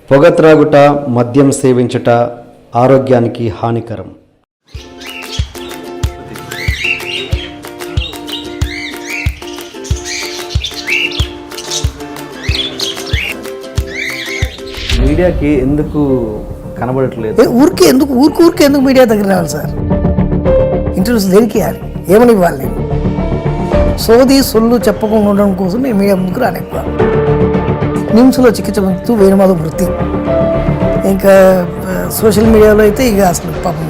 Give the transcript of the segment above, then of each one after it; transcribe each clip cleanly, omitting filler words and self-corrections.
పొగ త్రాగుట, మద్యం సేవించుట ఆరోగ్యానికి హానికరం. మీడియాకి ఎందుకు కనబడట్లేదు? ఊరికే ఎందుకు మీడియా దగ్గర రావాలి సార్? ఇంటర్వ్యూస్ దేనికి ఇవ్వాలి? ఏమని ఇవ్వాలి? నేను సోది సొల్లు చెప్పకుండా ఉండడం కోసం నేను మీడియా ముందుకు రానెక్కువ. నిమ్స్లో చికిత్స పొందుతూ వేణుమాధవ్ వృత్తి. ఇంకా సోషల్ మీడియాలో అయితే ఇక అసలు పాపం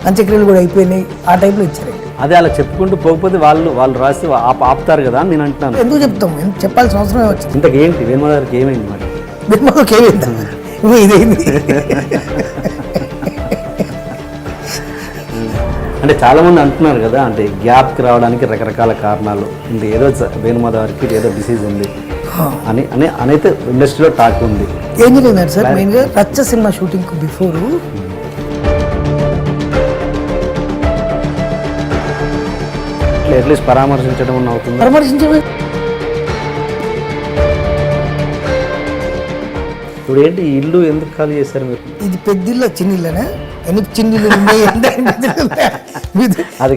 అంత్యక్రియలు కూడా అయిపోయినాయి. ఆ టైంలో ఇచ్చారు. అదే అలా చెప్పుకుంటూ పోకపోతే వాళ్ళు రాసి ఆపుతారు కదా అని నేను అంటున్నాను. ఎందుకు చెప్తాం? చెప్పాల్సిన అవసరమే వచ్చింది. ఇంతకేంటి వేణుమాధవ్ గారికి ఏమైంది? మరి వేణుమాధవ్కి ఏమైందా? ఇదేంది అంటే చాలా మంది అంటున్నారు కదా, అంటే గ్యాప్కి రావడానికి రకరకాల కారణాలు, అంటే ఏదో వేణుమాధవ్ గారికి ఏదో డిసీజ్ ఉంది అని అయితే ఇండస్ట్రీలో టాక్ ఉంది. ఏం జరిగిందంటే సార్, మెయిన్గా రచ్చ సినిమా షూటింగ్కి బిఫోరు అట్లీస్ట్ పరామర్శించడం అవుతుంది. పరామర్శించే ఇప్పుడు ఏంటి ఇల్లు ఎందుకు ఖాళీ చేశారు మీరు? ఇది పెద్దిల్లు చిన్నిళ్ళనే? ఎన్ని చిన్నిళ్ళు ఉన్నాయి?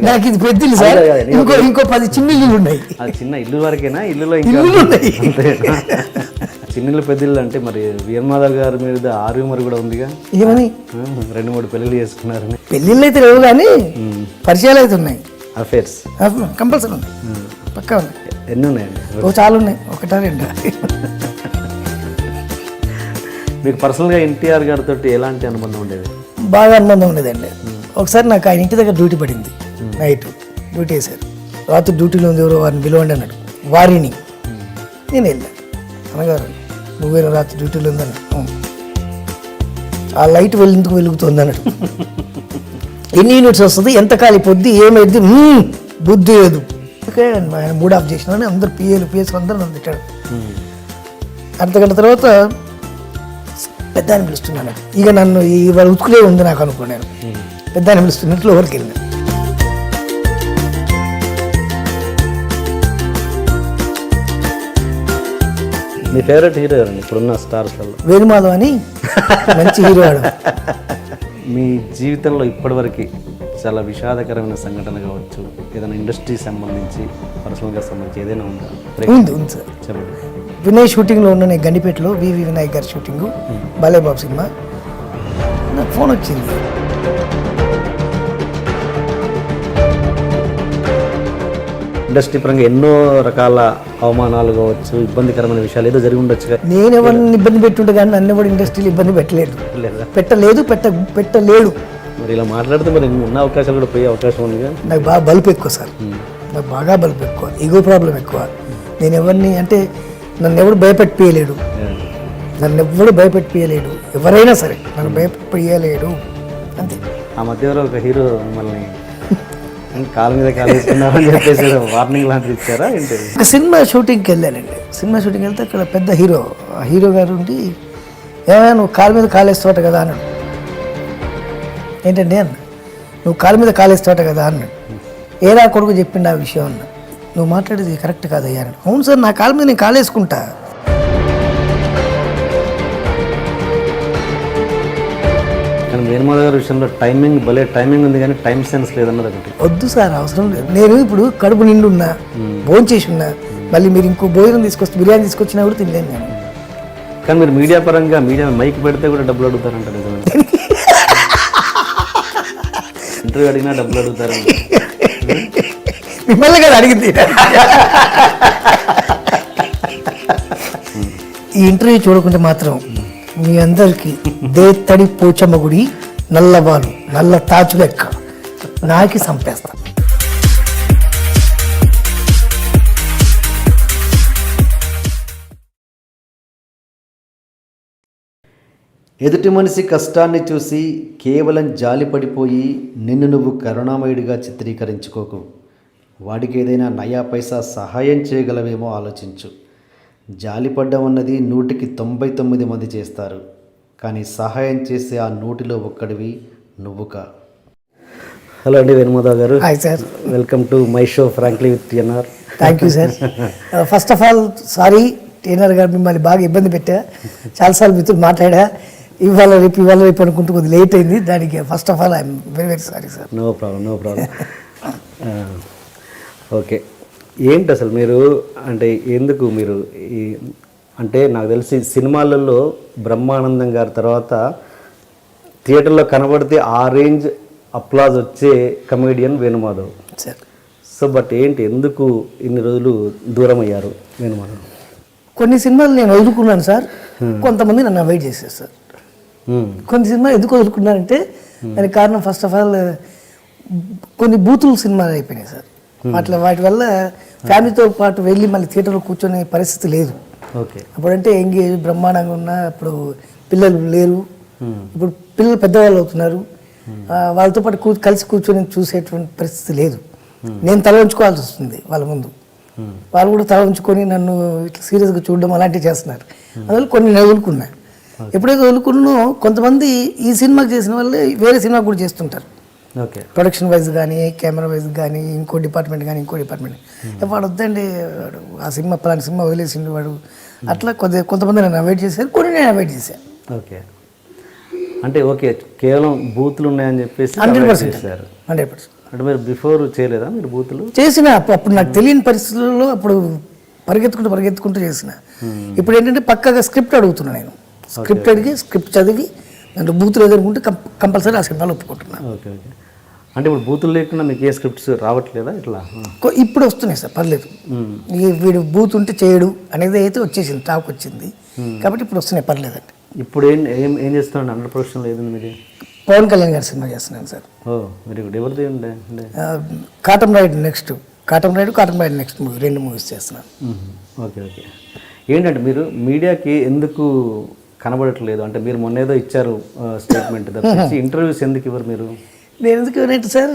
నాకు ఇది పెద్దిల్లు సార్. ఇంకో 10 చిన్నిళ్ళు ఉన్నాయి. అది చిన్న ఇల్లు వరకేనా? ఇల్లులో ఉన్నాయి. చిన్నిళ్ళు పెద్దిల్లు అంటే మరి వేణుమాధవ్ గారి మీద ఆర్గ్యుమర్ కూడా ఉందిగా. ఏమని? 2-3 పెళ్ళిళ్ళు చేసుకున్నారని. పెళ్ళిళ్ళు అయితే లేవు కానీ పరిచయాలు అయితే ఉన్నాయి. అఫేర్స్ కంపల్సరీ ఉన్నాయి, పక్కా ఉన్నాయి. ఎన్ని ఉన్నాయండి? చాలా ఉన్నాయి, 1-2. మీకు పర్సనల్గా ఎన్టీఆర్ గారితో ఎలాంటి అనుబంధం ఉండేది? బాగా అనుబంధం ఉండేదండి. ఒకసారి నాకు ఆయన ఇంటి దగ్గర డ్యూటీ పడింది. నైట్ డ్యూటీ వేశారు. రాత్రి డ్యూటీలో ఉంది, ఎవరో వారిని పిలవండి అన్నాడు. వారిని నేను వెళ్ళాను. అనగారు నువ్వేనా రాత్రి డ్యూటీలో ఉందని? ఆ లైట్ ఎందుకు వెలుగుతుంది అన్నాడు. ఎన్ని యూనిట్స్ వస్తుంది, ఎంత ఖాళీ పొద్దు, ఏమైంది, బుద్ధి లేదు. ఆయన మూడ్ ఆఫ్ చేసిన అందరు పిఎస్ అందరూ నన్ను తిట్టాడు. అర్ధగంట తర్వాత పెద్ద అని పిలుస్తున్నాను. ఇక నన్ను ఇవాళ ఉతుకులే ఉంది నాకు అనుకున్నాను. పెద్ద అని పిలుస్తున్నట్లు ఎవరికి వెళ్ళిన. మీ ఫేవరెట్ హీరో ఎవరండి ఇప్పుడున్న స్టార్స్లలో? వేణుమాధవ్ అని మంచి హీరో. మీ జీవితంలో ఇప్పటివరకు చాలా విషాదకరమైన సంఘటన కావచ్చు, ఏదైనా ఇండస్ట్రీ సంబంధించి పర్సనల్గా సంబంధించి ఏదైనా ఉందా? ఉంది సార్. చెప్పండి. వినయ్ షూటింగ్లో ఉన్న గండిపేటలో వివి వినాయక్ గారి షూటింగు, బాలేబాబు సినిమా. నాకు ఫోన్ వచ్చింది. ఇండస్ట్రీ పరంగా ఎన్నో రకాల అవమానాలు కావచ్చు, ఇబ్బందికరమైన విషయాలు ఏదో జరిగి ఉండొచ్చు. నేను ఎవరిని ఇబ్బంది పెట్టుంటే కానీ నన్ను ఎవరు ఇండస్ట్రీలో ఇబ్బంది పెట్టలేదు. పెట్టలేడు. మరి ఇలా మాట్లాడితే మరి ఉన్న అవకాశాలు కూడా పోయే అవకాశం ఉందిగా. నాకు బాగా బలుపు ఎక్కువ సార్. నాకు బాగా బలుపు ఎక్కువ, ఈగో ప్రాబ్లం ఎక్కువ. నేను ఎవరిని అంటే నన్ను ఎవడు భయపెట్టియలేడు. ఎవరైనా సరే నన్ను భయపెట్టియలేడు అంతే. ఆ మధ్య ఒక హీరో మిమ్మల్ని కాలు మీద కాలు వేసుకున్నారని చెప్పేసి వార్నింగ్ లాంటిది ఇచ్చారా ఏంటి? ఒక సినిమా షూటింగ్కి వెళ్ళానండి. సినిమా షూటింగ్కి వెళ్తే అక్కడ పెద్ద హీరో గారు ఉండి, ఏమైనా నువ్వు కాలు మీద కాలేస్తావట కదా అన్నాడు. ఏంటండి అన్న, నువ్వు కాలు మీద కాలేస్తావట కదా అన్నాడు. ఏరా కొడుకు చెప్పిండు ఆ విషయం అన్న. నువ్వు మాట్లాడేది కరెక్ట్ కాదయ్యా అన్నాడు. అవును సార్, నా కాలు మీద నేను కాలేసుకుంటా. కానీ వేణుమాధవ్ గారి విషయంలో భలే టైమింగ్ ఉంది, కానీ టైం సెన్స్ లేదన్నది ఒకటి. వద్దు సార్, అవసరం లేదు. నేను ఇప్పుడు కడుపు నిండు ఉన్నా, భోజనం చేసి ఉన్నా, మళ్ళీ మీరు ఇంకో భోజనం బిర్యానీ తీసుకొచ్చినా కూడా తినలేను నేను. కానీ మీరు మీడియా పరంగా మైక్ పెడితే కూడా డబ్బులు అడుగుతారంట. ఇంటర్వ్యూ అడిగినా డబ్బులు అడుగుతారంట. మిమ్మల్ని కదా అడిగింది. ఈ ఇంటర్వ్యూ చూడకుంటే మాత్రం మీ అందరికి దేత్తడి పోచమ్మ గుడి నల్లబాలు నల్ల తాచు లెక్క నాకి సంపేస్తా. ఎదుటి మనిషి కష్టాన్ని చూసి కేవలం జాలిపడిపోయి నిన్ను నువ్వు కరుణామయుడిగా చిత్రీకరించుకోకు. వాడికి ఏదైనా నయా పైసా సహాయం చేయగలవేమో ఆలోచించు. జాలిపడ్డం అన్నది 100కి 99 మంది చేస్తారు, కానీ సహాయం చేసే ఆ నూటిలో ఒక్కడివి నువ్వుగా. హలో అండి వేణుమాధవ్ గారు. Hi sir. Welcome to my show frankly with TNR. Thank you sir. First of all sorry TNR గారు, మిమ్మల్ని బాగా ఇబ్బంది పెట్టా. చాలాసార్లు మీతో మాట్లాడా, ఇవాళ రేపు అనుకుంటూ కొద్దిగా లేట్ అయింది. దానికి first of all I'm very very sorry sir. No problem. Okay, ఏంటి అసలు మీరు అంటే ఎందుకు మీరు ఈ అంటే నాకు తెలిసి సినిమాలలో బ్రహ్మానందం గారి తర్వాత థియేటర్లో కనబడితే ఆ రేంజ్ అప్లాజ్ వచ్చే comedian Venumadhav sir. So but ఏంటి ఎందుకు ఇన్ని రోజులు దూరం అయ్యారు వేణుమాధవ్? కొన్ని సినిమాలు నేను వదులుకున్నాను సార్, కొంతమంది నన్ను అవాయిడ్ చేశారు సార్. కొన్ని సినిమాలు ఎందుకు వదులుకున్నానంటే దానికి కారణం ఫస్ట్ ఆఫ్ ఆల్ కొన్ని బూతులు సినిమాలు అయిపోయినాయి సార్. వాటి వల్ల ఫ్యామిలీతో పాటు వెళ్ళి మళ్ళీ థియేటర్లో కూర్చొనే పరిస్థితి లేదు. ఓకే, అప్పుడంటే ఎంగేజ్ బ్రహ్మాండంగా ఉన్నా, అప్పుడు పిల్లలు లేరు. ఇప్పుడు పిల్లలు పెద్దవాళ్ళు అవుతున్నారు, వాళ్ళతో పాటు కలిసి కూర్చొని చూసేటువంటి పరిస్థితి లేదు. నేను తల ఉంచుకోవాల్సి వస్తుంది వాళ్ళ ముందు, వాళ్ళు కూడా తల ఉంచుకొని నన్ను ఇట్లా సీరియస్గా చూడడం అలాంటివి చేస్తున్నారు. అందువల్ల కొన్ని నేను వదులుకున్నా. ఎప్పుడైతే వదులుకున్నో కొంతమంది ఈ సినిమాకి చేసిన వాళ్ళే వేరే సినిమా కూడా చేస్తుంటారు. ఓకే, ప్రొడక్షన్ వైజ్ కానీ, కెమెరా వైజ్ కానీ, ఇంకో డిపార్ట్మెంట్ కానీ, ఇంకో డిపార్ట్మెంట్. వాడు వద్దండి, వాడు ఆ సినిమా పలానా సినిమా వదిలేసిండు వాడు, అట్లా కొంతమంది నన్ను అవాయిడ్ చేశారు, కొన్ని నేను అవాయిడ్ చేశాను. ఓకే, అంటే ఓకే కేవలం బూతులు ఉన్నాయని చెప్పేసి 100%. అంటే మీరు బిఫోర్ చేయలేదా మీరు బూతులు? చేసిన అప్పుడు నాకు తెలియని పరిస్థితుల్లో అప్పుడు పరిగెత్తుకుంటూ చేసిన. ఇప్పుడు ఏంటంటే పక్కగా స్క్రిప్ట్ అడుగుతున్నా నేను. స్క్రిప్ట్ అడిగి స్క్రిప్ట్ చదివి దాంట్లో బూతులు ఎదుర్కొంటే కంపల్సరీ ఆ సినిమాలో ఒప్పుకుంటున్నాను. ఓకే ఓకే, అంటే ఇప్పుడు బూతులు లేకుండా మీకు ఏ స్క్రిప్ట్స్ రావట్లేదా ఇట్లా? ఇప్పుడు వస్తున్నాయి సార్, పర్లేదు. వీడు బూత్ ఉంటే చేయడు అనేది అయితే వచ్చేసింది, టాక్ వచ్చింది కాబట్టి ఇప్పుడు వస్తున్నాయి, పర్లేదండి. ఇప్పుడు ఏం చేస్తున్నాడు? 100% ఏది మీది? పవన్ కళ్యాణ్ గారి సినిమా చేస్తున్నాను సార్. ఓ వెరీ గుడ్. ఎవరిది ఉండే? కాటన్ రైడ్ నెక్స్ట్ మూవీ, 2 మూవీస్ చేస్తున్నాను. ఓకే ఓకే, ఏంటంటే మీరు మీడియాకి ఎందుకు కనబడట్లేదు? అంటే మీరు మొన్న ఏదో ఇచ్చారు స్టేట్మెంట్ తప్పించి ఇంటర్వ్యూస్ ఎందుకు ఇవ్వరు మీరు? నేను ఎందుకు ఇవ్వనంటే సార్,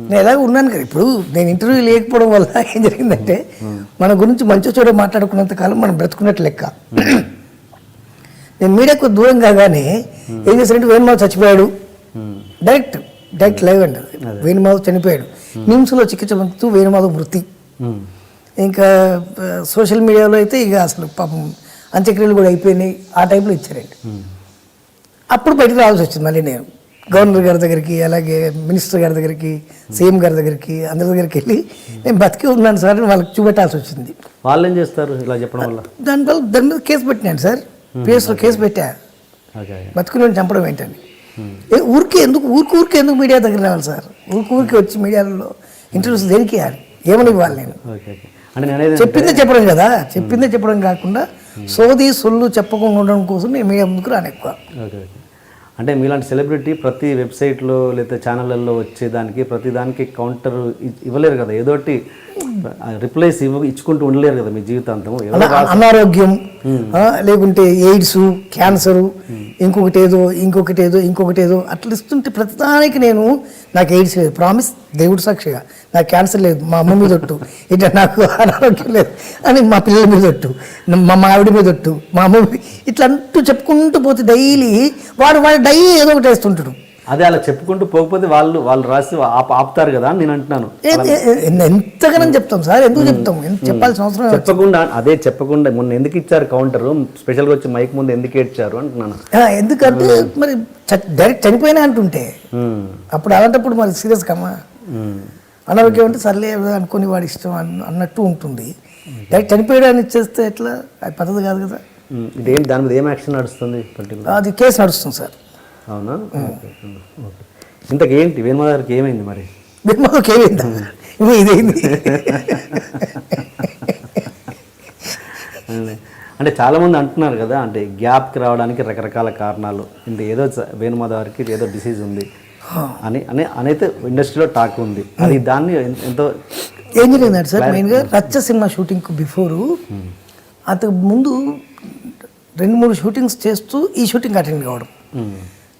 నేను ఎలాగ ఉన్నాను కదా. ఇప్పుడు నేను ఇంటర్వ్యూ లేకపోవడం వల్ల ఏం జరిగిందంటే, మన గురించి మంచి చోట మాట్లాడుకున్నంత కాలం మనం బ్రతుకున్నట్టు లెక్క. నేను మీడియాకు దూరం కాగానే ఏం చేశారంటే, వేణుమాధవ్ చచ్చిపోయాడు, డైరెక్ట్ లైవ్ అండి. వేణుమాధవ్ చనిపోయాడు, నిమ్స్లో చికిత్స పొందుతూ వేణుమాధవ్ మృతి. ఇంకా సోషల్ మీడియాలో అయితే ఇక అసలు పాపం అంత్యక్రియలు కూడా అయిపోయినాయి, ఆ టైంలో ఇచ్చారండి. అప్పుడు బయటకు రావాల్సి వచ్చింది మళ్ళీ నేను గవర్నర్ గారి దగ్గరికి, అలాగే మినిస్టర్ గారి దగ్గరికి, సీఎం గారి దగ్గరికి, అందరి దగ్గరికి వెళ్ళి నేను బతికి ఉన్నాను సార్ అని వాళ్ళకి చూపెట్టాల్సి వచ్చింది. వాళ్ళు ఏం చేస్తారు ఇలా చెప్పడం వల్ల? దాని మీద కేసు పెట్టినాను సార్, పిఎస్లో కేసు పెట్టా. బతుకుని చంపడం ఏంటని. ఊరికే ఎందుకు మీడియా దగ్గర రావాలి సార్? ఊరికి వచ్చి మీడియాలో ఇంటర్వ్యూస్ దేనికి ఏమని ఇవ్వాలి? నేను చెప్పిందే చెప్పడం కదా, చెప్పిందే చెప్పడం కాకుండా సోది సొల్లు చెప్పకుండా ఉండడం కోసం నేను మీడియా ముందుకు రాను ఎక్కువ. అంటే మీలాంటి సెలబ్రిటీ ప్రతి వెబ్సైట్లో లేదా ఛానళ్ళల్లో వచ్చేదానికి ప్రతి దానికి కౌంటర్ ఇవ్వలేరు కదా, ఏదోటి రిప్లైస్ ఇచ్చుకుంటూ ఉండలేరు కదా మీ జీవితాంతం. అనారోగ్యం లేకుంటే ఎయిడ్స్, క్యాన్సరు, ఇంకొకటి ఏదో అట్లా ఇస్తుంటే ప్రతిదానికి నేను నాకు ఎయిడ్స్ లేదు, ప్రామిస్ దేవుడు సాక్షిగా, నాకు క్యాన్సర్ లేదు, మా అమ్మ మీద ఒట్టు, ఇట్లా నాకు అనారోగ్యం లేదు అని మా పిల్లల మీద ఒట్టు, మా ఆవిడ మీద ఒట్టు, మా అమ్మ ఇట్లా అంటూ చెప్పుకుంటూ పోతే డైలీ వాడు డైలీ ఏదో ఒకటి వేస్తుంటాడు. అదే అలా చెప్పుకుంటూ పోకపోతే వాళ్ళు రాసి ఆపుతారు కదా నేను అంటున్నాను. ఎంతగానో చెప్తాం సార్, ఎందుకు చెప్తాం? చెప్పాల్సిన అవసరం చెప్పకుండా మొన్న ఎందుకు ఇచ్చారు కౌంటర్? స్పెషల్గా వచ్చి మైక్ ముందు ఎందుకు ఏడ్చారు అంటున్నాను. ఎందుకంటే మరి డైరెక్ట్ చనిపోయినా అంటుంటే అప్పుడు అలాంటప్పుడు మరి సీరియస్ కమ్మా. అనారోగ్యం అంటే సర్లే అనుకుని వాడి ఇష్టం అన్నట్టు ఉంటుంది. డైరెక్ట్ చనిపోయడాన్ని ఇచ్చేస్తే ఎట్లా? అది పద్ధతి కాదు కదా. దాని మీద ఏం యాక్షన్ నడుస్తుంది? అది కేసు నడుస్తుంది సార్. అవునా? ఇంతకేంటి వేణుమాధవ్ గారికి ఏమైంది మరి? వేణుమాధవ్కి ఏమైందా? ఇదేంది అంటే చాలామంది అంటున్నారు కదా, అంటే గ్యాప్కి రావడానికి రకరకాల కారణాలు, ఇంత ఏదో వేణుమాధవ్ గారికి ఏదో డిసీజ్ ఉంది అని అయితే ఇండస్ట్రీలో టాక్ ఉంది. అది దాన్ని ఎంతో ఏం జరిగిందంటే సార్, మెయిన్గా రచ్చ సినిమా షూటింగ్కు బిఫోరు అంతకు ముందు 2-3 షూటింగ్స్ చేస్తూ ఈ షూటింగ్ అటెండ్ కావడం.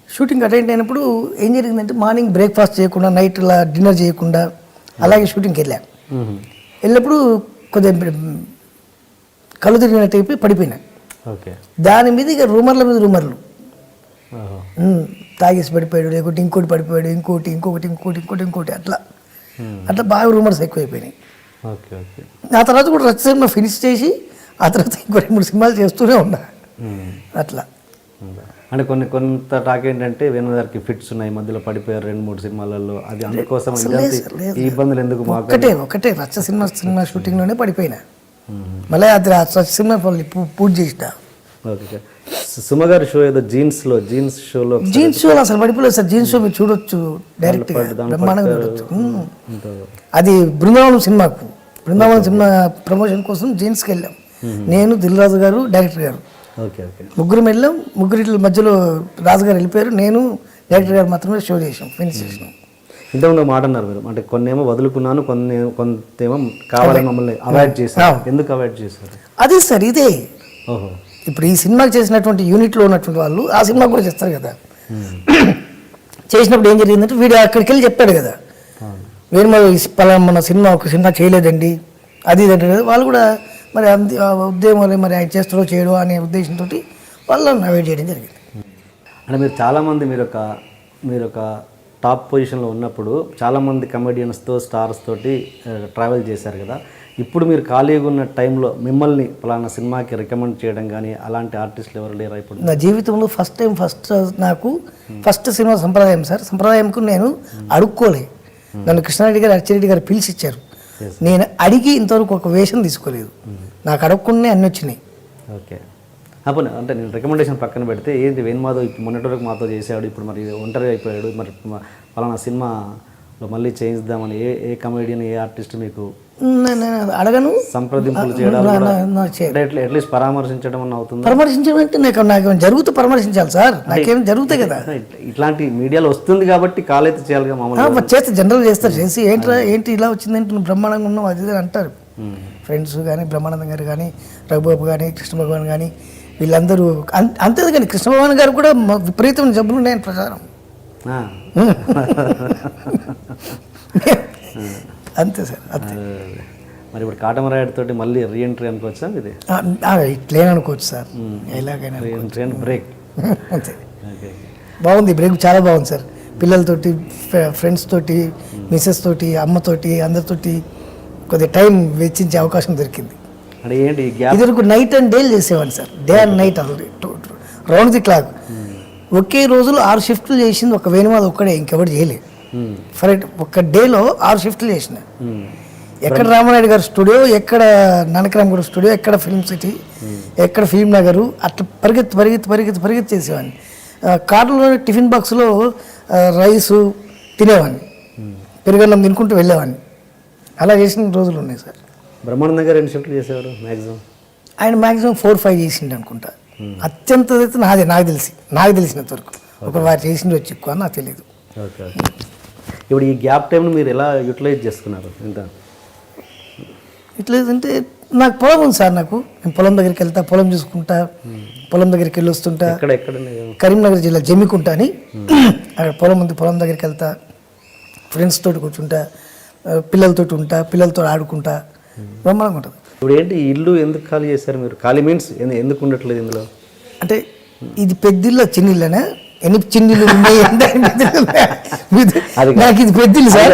షూటింగ్ అటెండ్ అయినప్పుడు ఏం జరిగిందంటే, మార్నింగ్ బ్రేక్ఫాస్ట్ చేయకుండా, నైట్ ఇలా డిన్నర్ చేయకుండా అలాగే షూటింగ్కి వెళ్ళా. వెళ్ళినప్పుడు కొద్దిగా కళ్ళు తిరిగినట్టు అయిపోయి పడిపోయినా. దాని మీద ఇక రూమర్లు తాగేసి పడిపోయాడు, లేకుంటే ఇంకోటి పడిపోయాడు, ఇంకోటి అట్లా బాగా రూమర్స్ ఎక్కువైపోయినాయి. Okay okay. ఆ తర్వాత కూడా రచ్చ సినిమా ఫినిష్ చేసి ఆ తర్వాత ఇంకో 2-3 సినిమాలు చేస్తూనే ఉన్నా అట్లా. అంటే కొంత టాక్ ఏంటంటే వేణు గారికి ఫిట్స్ ఉన్నాయి, మధ్యలో పడిపోయారు 2-3 సినిమాలలో, అది అందుకోసం ఈ ఇబ్బందులు ఎందుకు మాకు? ఒకటే రచ్చ సినిమా షూటింగ్లోనే పడిపోయినా, మళ్ళీ అది రచ్చ సినిమా పూర్తి చేసిన. ఓకే. సుమ గారి షో ఏదో జీన్స్ షోలో అసలు పడిపోలేదు సార్. జీన్స్ షో మీరు చూడొచ్చు, డైరెక్ట్ బ్రహ్మాండంగా చూడొచ్చు. అది బృందావనం సినిమా ప్రమోషన్ కోసం జీన్స్కి వెళ్ళాం. నేను, దిల్ రాజు గారు, డైరెక్టర్ గారు ఓకే ఓకే ముగ్గురు వెళ్ళాం. ముగ్గురి మధ్యలో రాజు గారు వెళ్ళిపోయారు, నేను డైరెక్టర్ గారు మాత్రమే షో చేసాం, ఫినిష్ చేసినాం. ఇంతకుముందు మాట అన్నారు మీరు, అంటే కొన్నేమో వదులుకున్నాను, కొంతేమో కావాలని మమ్మల్ని అవాయిడ్ చేశారు. ఎందుకు అవాయిడ్ చేశారు? అదే సార్ ఇదే. ఓహో. ఇప్పుడు ఈ సినిమాకి చేసినటువంటి యూనిట్లో ఉన్నటువంటి వాళ్ళు ఆ సినిమా కూడా చేస్తారు కదా. చేసినప్పుడు ఏం జరిగిందంటే వీడు అక్కడికి వెళ్ళి చెప్పాడు కదా, వేణు మన ఒక సినిమా చేయలేదండి అది ఇది అంటే వాళ్ళు కూడా మరి ఉద్యమం మరి ఆయన చేస్తాడో చేయడో అనే ఉద్దేశంతో వాళ్ళని అవాయిడ్ చేయడం జరిగింది. అంటే మీరు చాలామంది మీరు ఒక టాప్ పొజిషన్లో ఉన్నప్పుడు చాలామంది కమెడియన్స్తో స్టార్స్ తోటి ట్రావెల్ చేశారు కదా. ఇప్పుడు మీరు ఖాళీగా ఉన్న టైంలో మిమ్మల్ని పలానా సినిమాకి రికమెండ్ చేయడం కానీ అలాంటి ఆర్టిస్టులు ఎవరు లేరా ఇప్పుడు? నా జీవితంలో ఫస్ట్ సినిమా సంప్రదాయం సార్. సంప్రదాయంకు నేను అడుక్కోలే, నన్ను కృష్ణారెడ్డి గారు, అచ్చిరెడ్డి గారు పిలిచి ఇచ్చారు. నేను అడిగి ఇంతవరకు ఒక వేషం తీసుకోలేదు, నాకు అడగకుండానే అన్నీ వచ్చినాయి. ఓకే. అప్పుడు అంటే నేను రికమెండేషన్ పక్కన పెడితే ఏంటి వేణుమాధవ్ ఇప్పుడు మొన్నటి వరకు మాతో చేసాడు, ఇప్పుడు మరి ఒంటరి అయిపోయాడు, మరి పలానా సినిమాలో మళ్ళీ చేయిద్దామని ఏ కమెడియన్ ఏ ఆర్టిస్ట్ మీకు నేను అడగను, సంప్రదింపులు చేయడం అట్లీస్ట్ పరామర్శించడం అని అవుతుంది? పరామర్శించడం అంటే నాకు జరుగుతూ పరామర్శించాలి సార్, నాకేం జరుగుతాయి కదా. ఇట్లాంటి మీడియాలో వస్తుంది కాబట్టి కాల్ అయితే చేయాలిగా మామూలుగా. చేస్తే జనరల్ చేస్తారు, చేసి ఏంటి ఇలా వచ్చిందంటే నువ్వు బ్రహ్మాండంగా ఉన్నావు అది అంటారు. ఫ్రెండ్స్ కానీ బ్రహ్మానందం గారు కానీ రఘుబాబు కానీ కృష్ణ భగవాన్ కానీ వీళ్ళందరూ అంతే. కానీ కృష్ణ భగవాన్ గారు కూడా విపరీతమైన జబ్బులు ఉన్నాయని ప్రచారం. అంతే సార్ అంతే. మరి ఇప్పుడు కాటమరాయుడు తోటి మళ్ళీ రీఎంట్రీ అనుకోవచ్చా ఇది? ఇట్లే అనుకోవచ్చు సార్, ఎలాగైనా బ్రేక్. అంతే. బాగుంది బ్రేక్, చాలా బాగుంది సార్. పిల్లలతోటి, ఫ్రెండ్స్ తోటి, మిస్సెస్ తోటి, అమ్మతోటి, అందరితోటి కొద్దిగా టైం వెచ్చించే అవకాశం దొరికింది. అంటే ఏంటి ఇదివరకు నైట్ అండ్ డే చేసేవాడిని sir, day and night round the clock. ఒకే రోజులో 6 షిఫ్ట్లు చేసింది ఒక వేణుమాధవ్ ఒక్కడే, ఇంకెవరు చేయలేదు. ఫర్ ఒక డేలో 6 షిఫ్ట్లు చేసిన. ఎక్కడ రామానాయుడు గారు స్టూడియో, ఎక్కడ నానకరామ్ గారు స్టూడియో, ఎక్కడ ఫిల్మ్ సిటీ, ఎక్కడ ఫిల్మ్ నగరు, అట్లా పరిగెత్తి చేసేవాడిని. కార్లో టిఫిన్ బాక్స్లో రైసు తినేవాడిని, పెరుగన్నం తినుకుంటూ వెళ్ళేవాడిని. అలా చేసిన రోజులు ఉన్నాయి సార్. బ్రహ్మానందం గారు 2 షిఫ్ట్లు చేసేవారు మ్యాక్సిమం? ఆయన మ్యాక్సిమం 4-5 చేసిండు అనుకుంటా. అత్యంత అయితే నాకు తెలిసినంత వరకు. ఒక వారు చేసింది వచ్చి ఎక్కువ నాకు తెలియదు. ఓకే. ఇప్పుడు ఈ గ్యాప్ టైంను మీరు ఎలా యూటిలైజ్ చేసుకున్నారు? ఇంత యూటిలైజ్ అంటే నాకు పొలం ఉంది సార్, నేను పొలం దగ్గరికి వెళ్తా, పొలం చూసుకుంటా, పొలం దగ్గరికి వెళ్ళి వస్తుంటా. కరీంనగర్ జిల్లా జమ్మికుంట అని అక్కడ పొలం ఉంది, పొలం దగ్గరికి వెళ్తా, ఫ్రెండ్స్ తోటి కూర్చుంటా, పిల్లలతోటి ఉంటా, పిల్లలతో ఆడుకుంటా, బ్రహ్మాండంగా ఉంటుంది. ఇప్పుడు ఏంటి ఇల్లు ఎందుకు ఖాళీ చేశారు మీరు? ఖాళీ మీన్స్ ఎందుకు ఉండట్లేదు ఇందులో? అంటే ఇది పెద్దిల్లు చిన్నిళ్ళనే, ఎన్ని చిన్నిళ్ళు ఉన్నాయి నాకు ఇది పెద్దిల్లు సార్,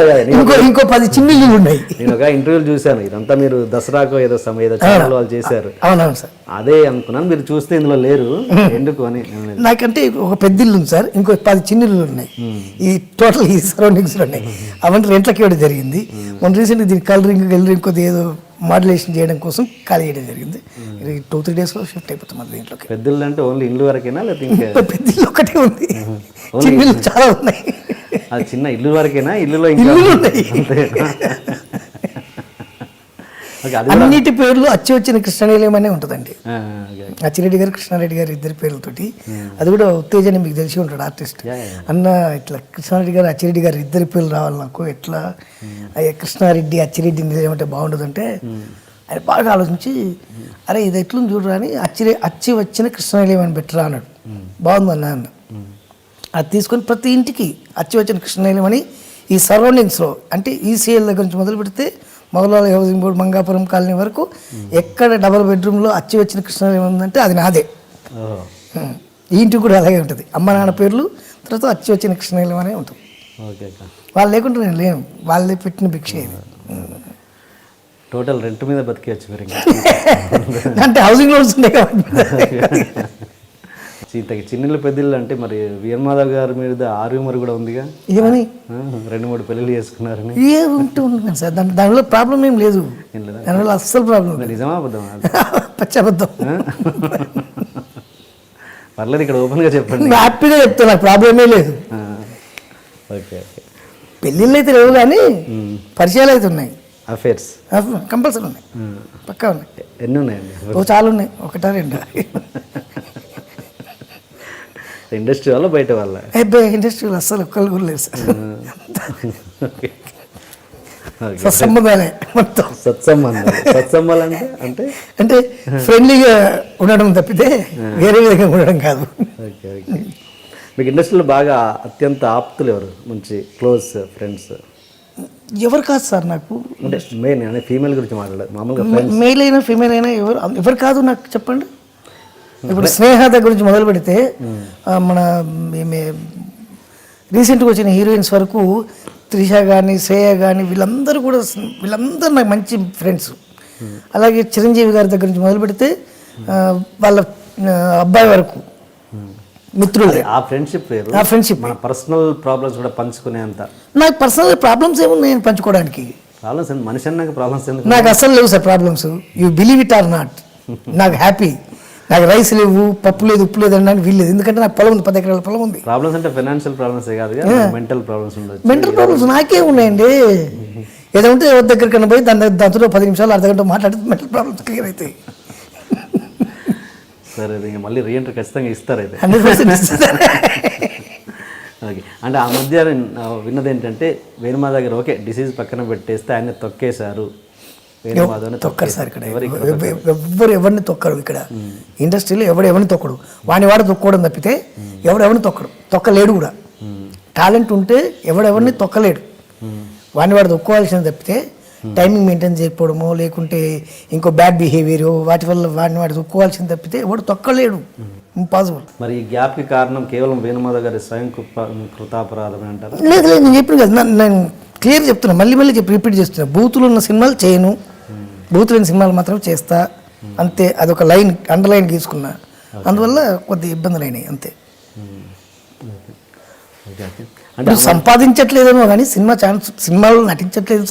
ఇంకో 10 చిన్నిళ్ళు ఉన్నాయి. నేను ఒక ఇంటర్వ్యూలు చూశాను, ఇదంతా మీరు దసరాకు ఏదో ఛానల్ వాళ్ళు చేశారు. అవునవును సార్, అదే అనుకున్నాను, మీరు చూస్తే ఇందులో లేరు ఎందుకు అని. నాకంటే ఒక పెద్దిల్లు ఉంది సార్, ఇంకో 10 చిన్నిళ్ళు ఉన్నాయి ఈ టోటల్ ఈ సరౌండింగ్స్ లో ఉన్నాయి. అవన్నీ రెంట్లకి ఇవ్వడం జరిగింది. మొన్న రీసెంట్గా దీనికి కలరింగ్ కొద్దిగా ఏదో మాడ్యులేషన్ చేయడం కోసం ఖాళీ చేయడం జరిగింది. 2-3 డేస్లో షిఫ్ట్ అయిపోతాం అది దీంట్లోకి. పెద్దలు అంటే ఓన్లీ ఇల్లు వరకేనా లేకపోతే పెద్దలు ఒకటే ఉంది, చిన్న చాలా ఉన్నాయి. అది చిన్న ఇల్లు వరకేనా? ఇల్లులో అన్నిటి పేర్లు వచ్చిన కృష్ణానిలయం అనే ఉంటుందండి. అచ్చిరెడ్డి గారు, కృష్ణారెడ్డి గారు ఇద్దరి పేర్లతోటి. అది కూడా ఉత్తేజాన్ని మీకు తెలిసి ఉంటాడు ఆర్టిస్ట్ అన్న. ఇట్లా కృష్ణారెడ్డి గారు, అచ్చిరెడ్డి గారు ఇద్దరి పేర్లు రావాలి నాకు. ఎట్లా కృష్ణారెడ్డి అచ్చిరెడ్డి నిజమంటే బాగుండదంటే ఆయన బాగా ఆలోచించి, అరే ఇది ఎట్లుంది చూడరా అని అచ్చి వచ్చిన కృష్ణానిలయం అని పెట్టరా అన్నాడు. బాగుందన్న అన్న. అది తీసుకొని ప్రతి ఇంటికి అచ్చి వచ్చిన కృష్ణానిలయం అని ఈ సరౌండింగ్స్లో, అంటే ఈసీఎల్ దగ్గర నుంచి మొదలు పెడితే మొగలాల హౌసింగ్ బోర్డు, మంగాపురం కాలనీ వరకు ఎక్కడ డబుల్ బెడ్రూమ్లో అచ్చి వచ్చిన కృష్ణానిలయం ఉందంటే అది నాదే. ఈ ఇంటికి కూడా అలాగే ఉంటుంది. అమ్మ నాన్న పేర్లు తర్వాత వచ్చి వచ్చిన కృష్ణశైలం అనే ఉంటుంది. ఓకే అక్క. వాళ్ళు లేకుంటే నేను లేను, వాళ్ళే పెట్టిన భిక్ష ఇది. టోటల్ రెంట్ మీద బతికేయచ్చు మీరు ఇంకా. అంటే హౌసింగ్ లోన్స్ ఉన్నాయి కాబట్టి. సీతకి చిన్నిళ్ళు పెద్దిళ్ళు అంటే మరి వీరమాధవ్ గారి మీద ఆర్యూమర్ కూడా ఉందిగా, ఏమని 2-3 పెళ్ళిళ్ళు చేసుకున్నారని. ఏ ఉంటూ ఉంటుంది సార్, దానిలో ప్రాబ్లం ఏం లేదు, ఏం లేదా? దానివల్ల అస్సలు ప్రాబ్లం లేదు. నిజమా అబద్ధమా? పచ్చబద్ధం. పర్లేదు, ఇక్కడ ఓపెన్గా చెప్పండి. హ్యాపీగా చెప్తాను, నాకు ప్రాబ్లమే లేదు. Okay okay. పెళ్ళిళ్ళు అయితే లేవు కానీ పరిచయాలు అయితే ఉన్నాయి, అఫేర్స్ కంపల్సరీ ఉన్నాయి, పక్కా ఉన్నాయి. ఎన్ని ఉన్నాయండి? చాలా ఉన్నాయి, 1-2. ఇండస్ట్రీ వల్ల బయట వాళ్ళ? ఇండస్ట్రీలో అస్సలు ఒక్కళ్ళు కూడా లేదు సార్. ఓకే. సత్సంబంధాలే మొత్తం. సత్సంబాలు అంటే అంటే ఫ్రెండ్లీగా ఉండడం తప్పితే వేరే విధంగా ఉండడం కాదు. Okay okay. మీకు ఇండస్ట్రీలో బాగా అత్యంత ఆప్తులు ఎవరు, మంచి క్లోజ్ ఫ్రెండ్స్? ఎవరు కాదు సార్ నాకు, అంటే మెయిన్ అంటే ఫీమేల్ గురించి మాట్లాడదు, మామూలుగా మేల్ అయినా ఫీమేల్ అయినా ఎవరు కాదు నాకు చెప్పండి. ఇప్పుడు స్నేహ దగ్గర నుంచి మొదలు పెడితే మన రీసెంట్గా వచ్చిన హీరోయిన్స్ వరకు త్రిష కానీ శ్రేయ కానీ వీళ్ళందరూ నాకు మంచి ఫ్రెండ్స్. అలాగే చిరంజీవి గారి దగ్గర నుంచి మొదలు పెడితే వాళ్ళ అబ్బాయి వరకు మిత్రులు. ఆ ఫ్రెండ్షిప్ వేరు. ఆ ఫ్రెండ్షిప్ మన పర్సనల్ ప్రాబ్లమ్స్ కూడా పంచుకునేంత. నాకు పర్సనల్ ప్రాబ్లమ్స్ ఏమున్నాయి నేను పంచుకోవడానికి? ప్రాబ్లమ్స్ మనిషి అన్నాక ప్రాబ్లమ్స్ ఎందుకు? నాకు అస్సలు లేవు sir problems. You believe it or not, నాకు హ్యాపీ. నాకు రైస్ లేవు, పప్పు లేదు, ఉప్పు లేదు అనడానికి వీల్లేదు, ఎందుకంటే నాకు పొలం ఉంది, 10 ఎకరాల పొలం ఉంది. ప్రాబ్లమ్స్ అంటే ఫైనాన్షియల్ ప్రాబ్లమ్స్ కాదు, మెంటల్ ప్రాబ్లమ్స్ ఉండొచ్చు. మెంటల్ ప్రాబ్లమ్స్ నాకే ఉన్నాయండి. ఏదో ఉంటే ఎవరి దగ్గరికన్నా పోయి దాంతో 10 నిమిషాలు అర్ధగంట మాట్లాడితే మెంటల్ ప్రాబ్లమ్స్ క్లియర్ అవుతాయి. సరే, ఇంకా మళ్ళీ రీఎంట్రీ ఖచ్చితంగా ఇస్తారు అయితే. 100%. ఓకే. అంటే ఆ మధ్య విన్నది ఏంటంటే వేణుమాధవ్ దగ్గర ఓకే డిసీజ్ పక్కన పెట్టేస్తే ఆయన తొక్కేశారు. తొక్కరు సార్ ఇక్కడ, ఎవరిని తొక్కరు ఇక్కడ ఇండస్ట్రీలో, ఎవరిని తొక్కడు. వాడు తొక్కోవడం తప్పితే ఎవరిని తొక్కలేడు కూడా. టాలెంట్ ఉంటే ఎవరిని తొక్కలేడు. వాడు తొక్కోవాల్సింది తప్పితే టైమింగ్ మెయింటైన్ చేయకపోవడమో లేకుంటే ఇంకో బ్యాడ్ బిహేవియర్ వాటి వల్ల వాడు తొక్కోవాల్సింది తప్పితే ఎవడు తొక్కలేడు, ఇంపాసిబుల్. మరి ఈ గ్యాప్కి కారణం కేవలం వేణుమాధవ్ గారి స్వయం కృతాపరాధం అంటారు? లేదు నేను చెప్పిన కదా, నేను క్లియర్ చెప్తున్నా, మళ్ళీ రిపీట్ చేస్తున్నా. బూతులు ఉన్న సినిమాలు చేయను, బూతులేని సినిమాలు మాత్రం చేస్తా, అంతే. అదొక లైన్ అండర్లైన్ గీసుకున్నా, అందువల్ల కొద్ది ఇబ్బందులు అయినాయి అంతే. అంటే సంపాదించట్లేదేమో కానీ సినిమాలు నటించట్లేదు,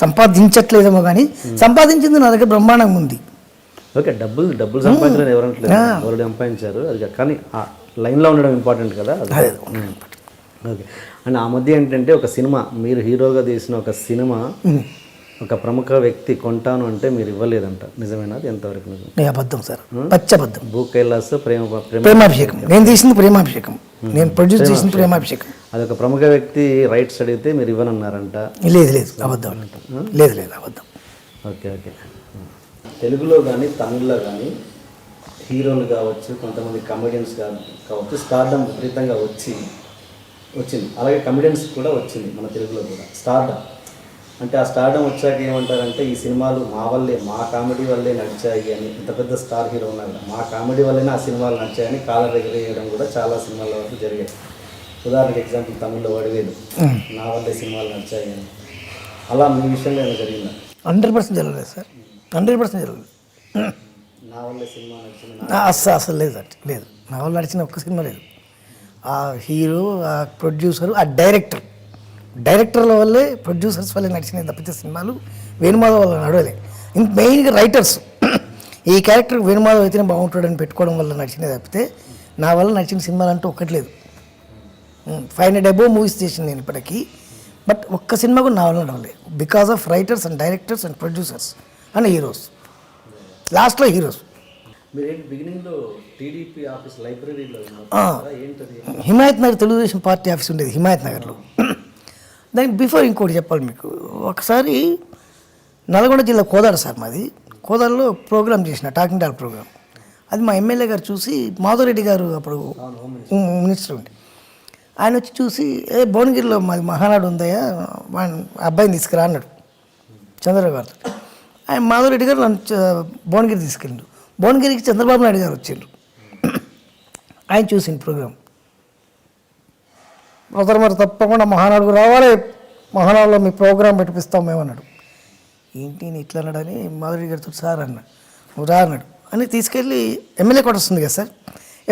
సంపాదించట్లేదేమో కానీ సంపాదించింది నా దగ్గర బ్రహ్మాండంగా ఉంది. ఓకే, డబ్బులు సంపాదించలేదు ఎవరంటలేదు, ఎవరు సంపాదించారు అది, కానీ ఆ లైన్లో ఉండడం ఇంపార్టెంట్ కదా. ఓకే. అండ్ ఆ మధ్య ఏంటంటే ఒక సినిమా, మీరు హీరోగా తీసిన ఒక సినిమా ఒక ప్రముఖ వ్యక్తి కొంటాను అంటే మీరు ఇవ్వలేదంట, నిజమేనా? అది ఎంతవరకు నిజం? అబద్ధం సార్, పచ్చబద్ధం. భూ కైలాస్ ప్రేమాభిషేకం నేను తీసింది, ప్రేమాభిషేకం నేను ప్రొడ్యూస్ చేసింది, ప్రేమాభిషేకం. అదొక ప్రముఖ వ్యక్తి రైట్స్ అడిగితే మీరు ఇవ్వనన్నారంట. లేదు అబద్ధం, లేదు అబద్ధం. Okay okay. తెలుగులో కానీ తమిళ్లో కానీ హీరోలు కావచ్చు, కొంతమంది కమెడియన్స్ కావచ్చు, స్టార్డమ్ విపరీతంగా వచ్చింది. అలాగే కమెడియన్స్ కూడా వచ్చింది మన తెలుగులో కూడా స్టార్డమ్. అంటే ఆ స్టార్డమ్ వచ్చాక ఏమంటారంటే ఈ సినిమాలు మా కామెడీ వల్లే నడిచాయి అని. ఇంత పెద్ద స్టార్ హీరో ఉన్నారు, మా కామెడీ వల్లనే ఆ సినిమాలు నడిచాయని కాలర్ ఎగరేయడం కూడా చాలా సినిమాల వరకు జరిగాయి. ఉదాహరణకి ఎగ్జాంపుల్ తమిళ్లో వడివేలు, నా వల్లే సినిమాలు నడిచాయి అని. అలా మీ విషయంలో ఏమైనా జరిగిందా? 100% జరగలేదు సార్, 100% జరగలేదు. నా వల్లే సినిమా నడిచింది అసలు లేదు. నా వల్ల నడిచిన ఒక్క సినిమా లేదు. ఆ హీరో, ఆ ప్రొడ్యూసరు, ఆ డైరెక్టర్ల వల్లే, ప్రొడ్యూసర్స్ వల్లే నడిచినాయి తప్పితే సినిమాలు వేణుమాధవ్ వల్ల నడవలే. మెయిన్గా రైటర్స్ ఈ క్యారెక్టర్ వేణుమాధవ్ అయితేనే బాగుంటాడని పెట్టుకోవడం వల్ల నడిచినది తప్పితే నా వల్ల నడిచిన సినిమాలు అంటూ ఒక్కటి లేదు. 500 అబోవ్ మూవీస్ చేసింది నేను ఇప్పటికీ, బట్ ఒక్క సినిమా కూడా నా వల్ల నడవలేదు. Because of writers and directors and producers and heroes. లాస్ట్లో heroes. Himayat Nagar Telugu Desam party office ఉండేది, హిమాయత్ నగర్లో. దానికి బిఫోర్ ఇంకోటి చెప్పాలి మీకు. ఒకసారి నల్గొండ జిల్లా కోదాడ సార్ మాది, కోదాడలో ప్రోగ్రామ్ చేసిన టాకింగ్ టాక్ ప్రోగ్రామ్. అది మా ఎమ్మెల్యే గారు చూసి, మాధవరెడ్డి గారు అప్పుడు మినిస్టర్ ఉండి, ఆయన వచ్చి చూసి భువనగిరిలో మాది మహానాడు ఉందయ్యా, అబ్బాయిని తీసుకురా అన్నాడు చంద్రబాబు గారు. ఆయన మాధవరెడ్డి గారు నన్ను భువనగిరి తీసుకెళ్ళిండు. భువనగిరికి చంద్రబాబు నాయుడు గారు వచ్చిండ్రు. ఆయన చూసింది ప్రోగ్రాం. బ్రదర్ మరి తప్పకుండా మహానాడుకు రావాలి, మహానాడులో మీ ప్రోగ్రాం పెట్టిస్తాం మేమన్నాడు. ఏంటి నేను ఇట్లా అన్నాడని మాధురి గారితో సార్ అన్న, నువ్వు రా అన్నాడు అని తీసుకెళ్ళి ఎమ్మెల్యే క్వార్టర్స్ ఉంది కదా సార్,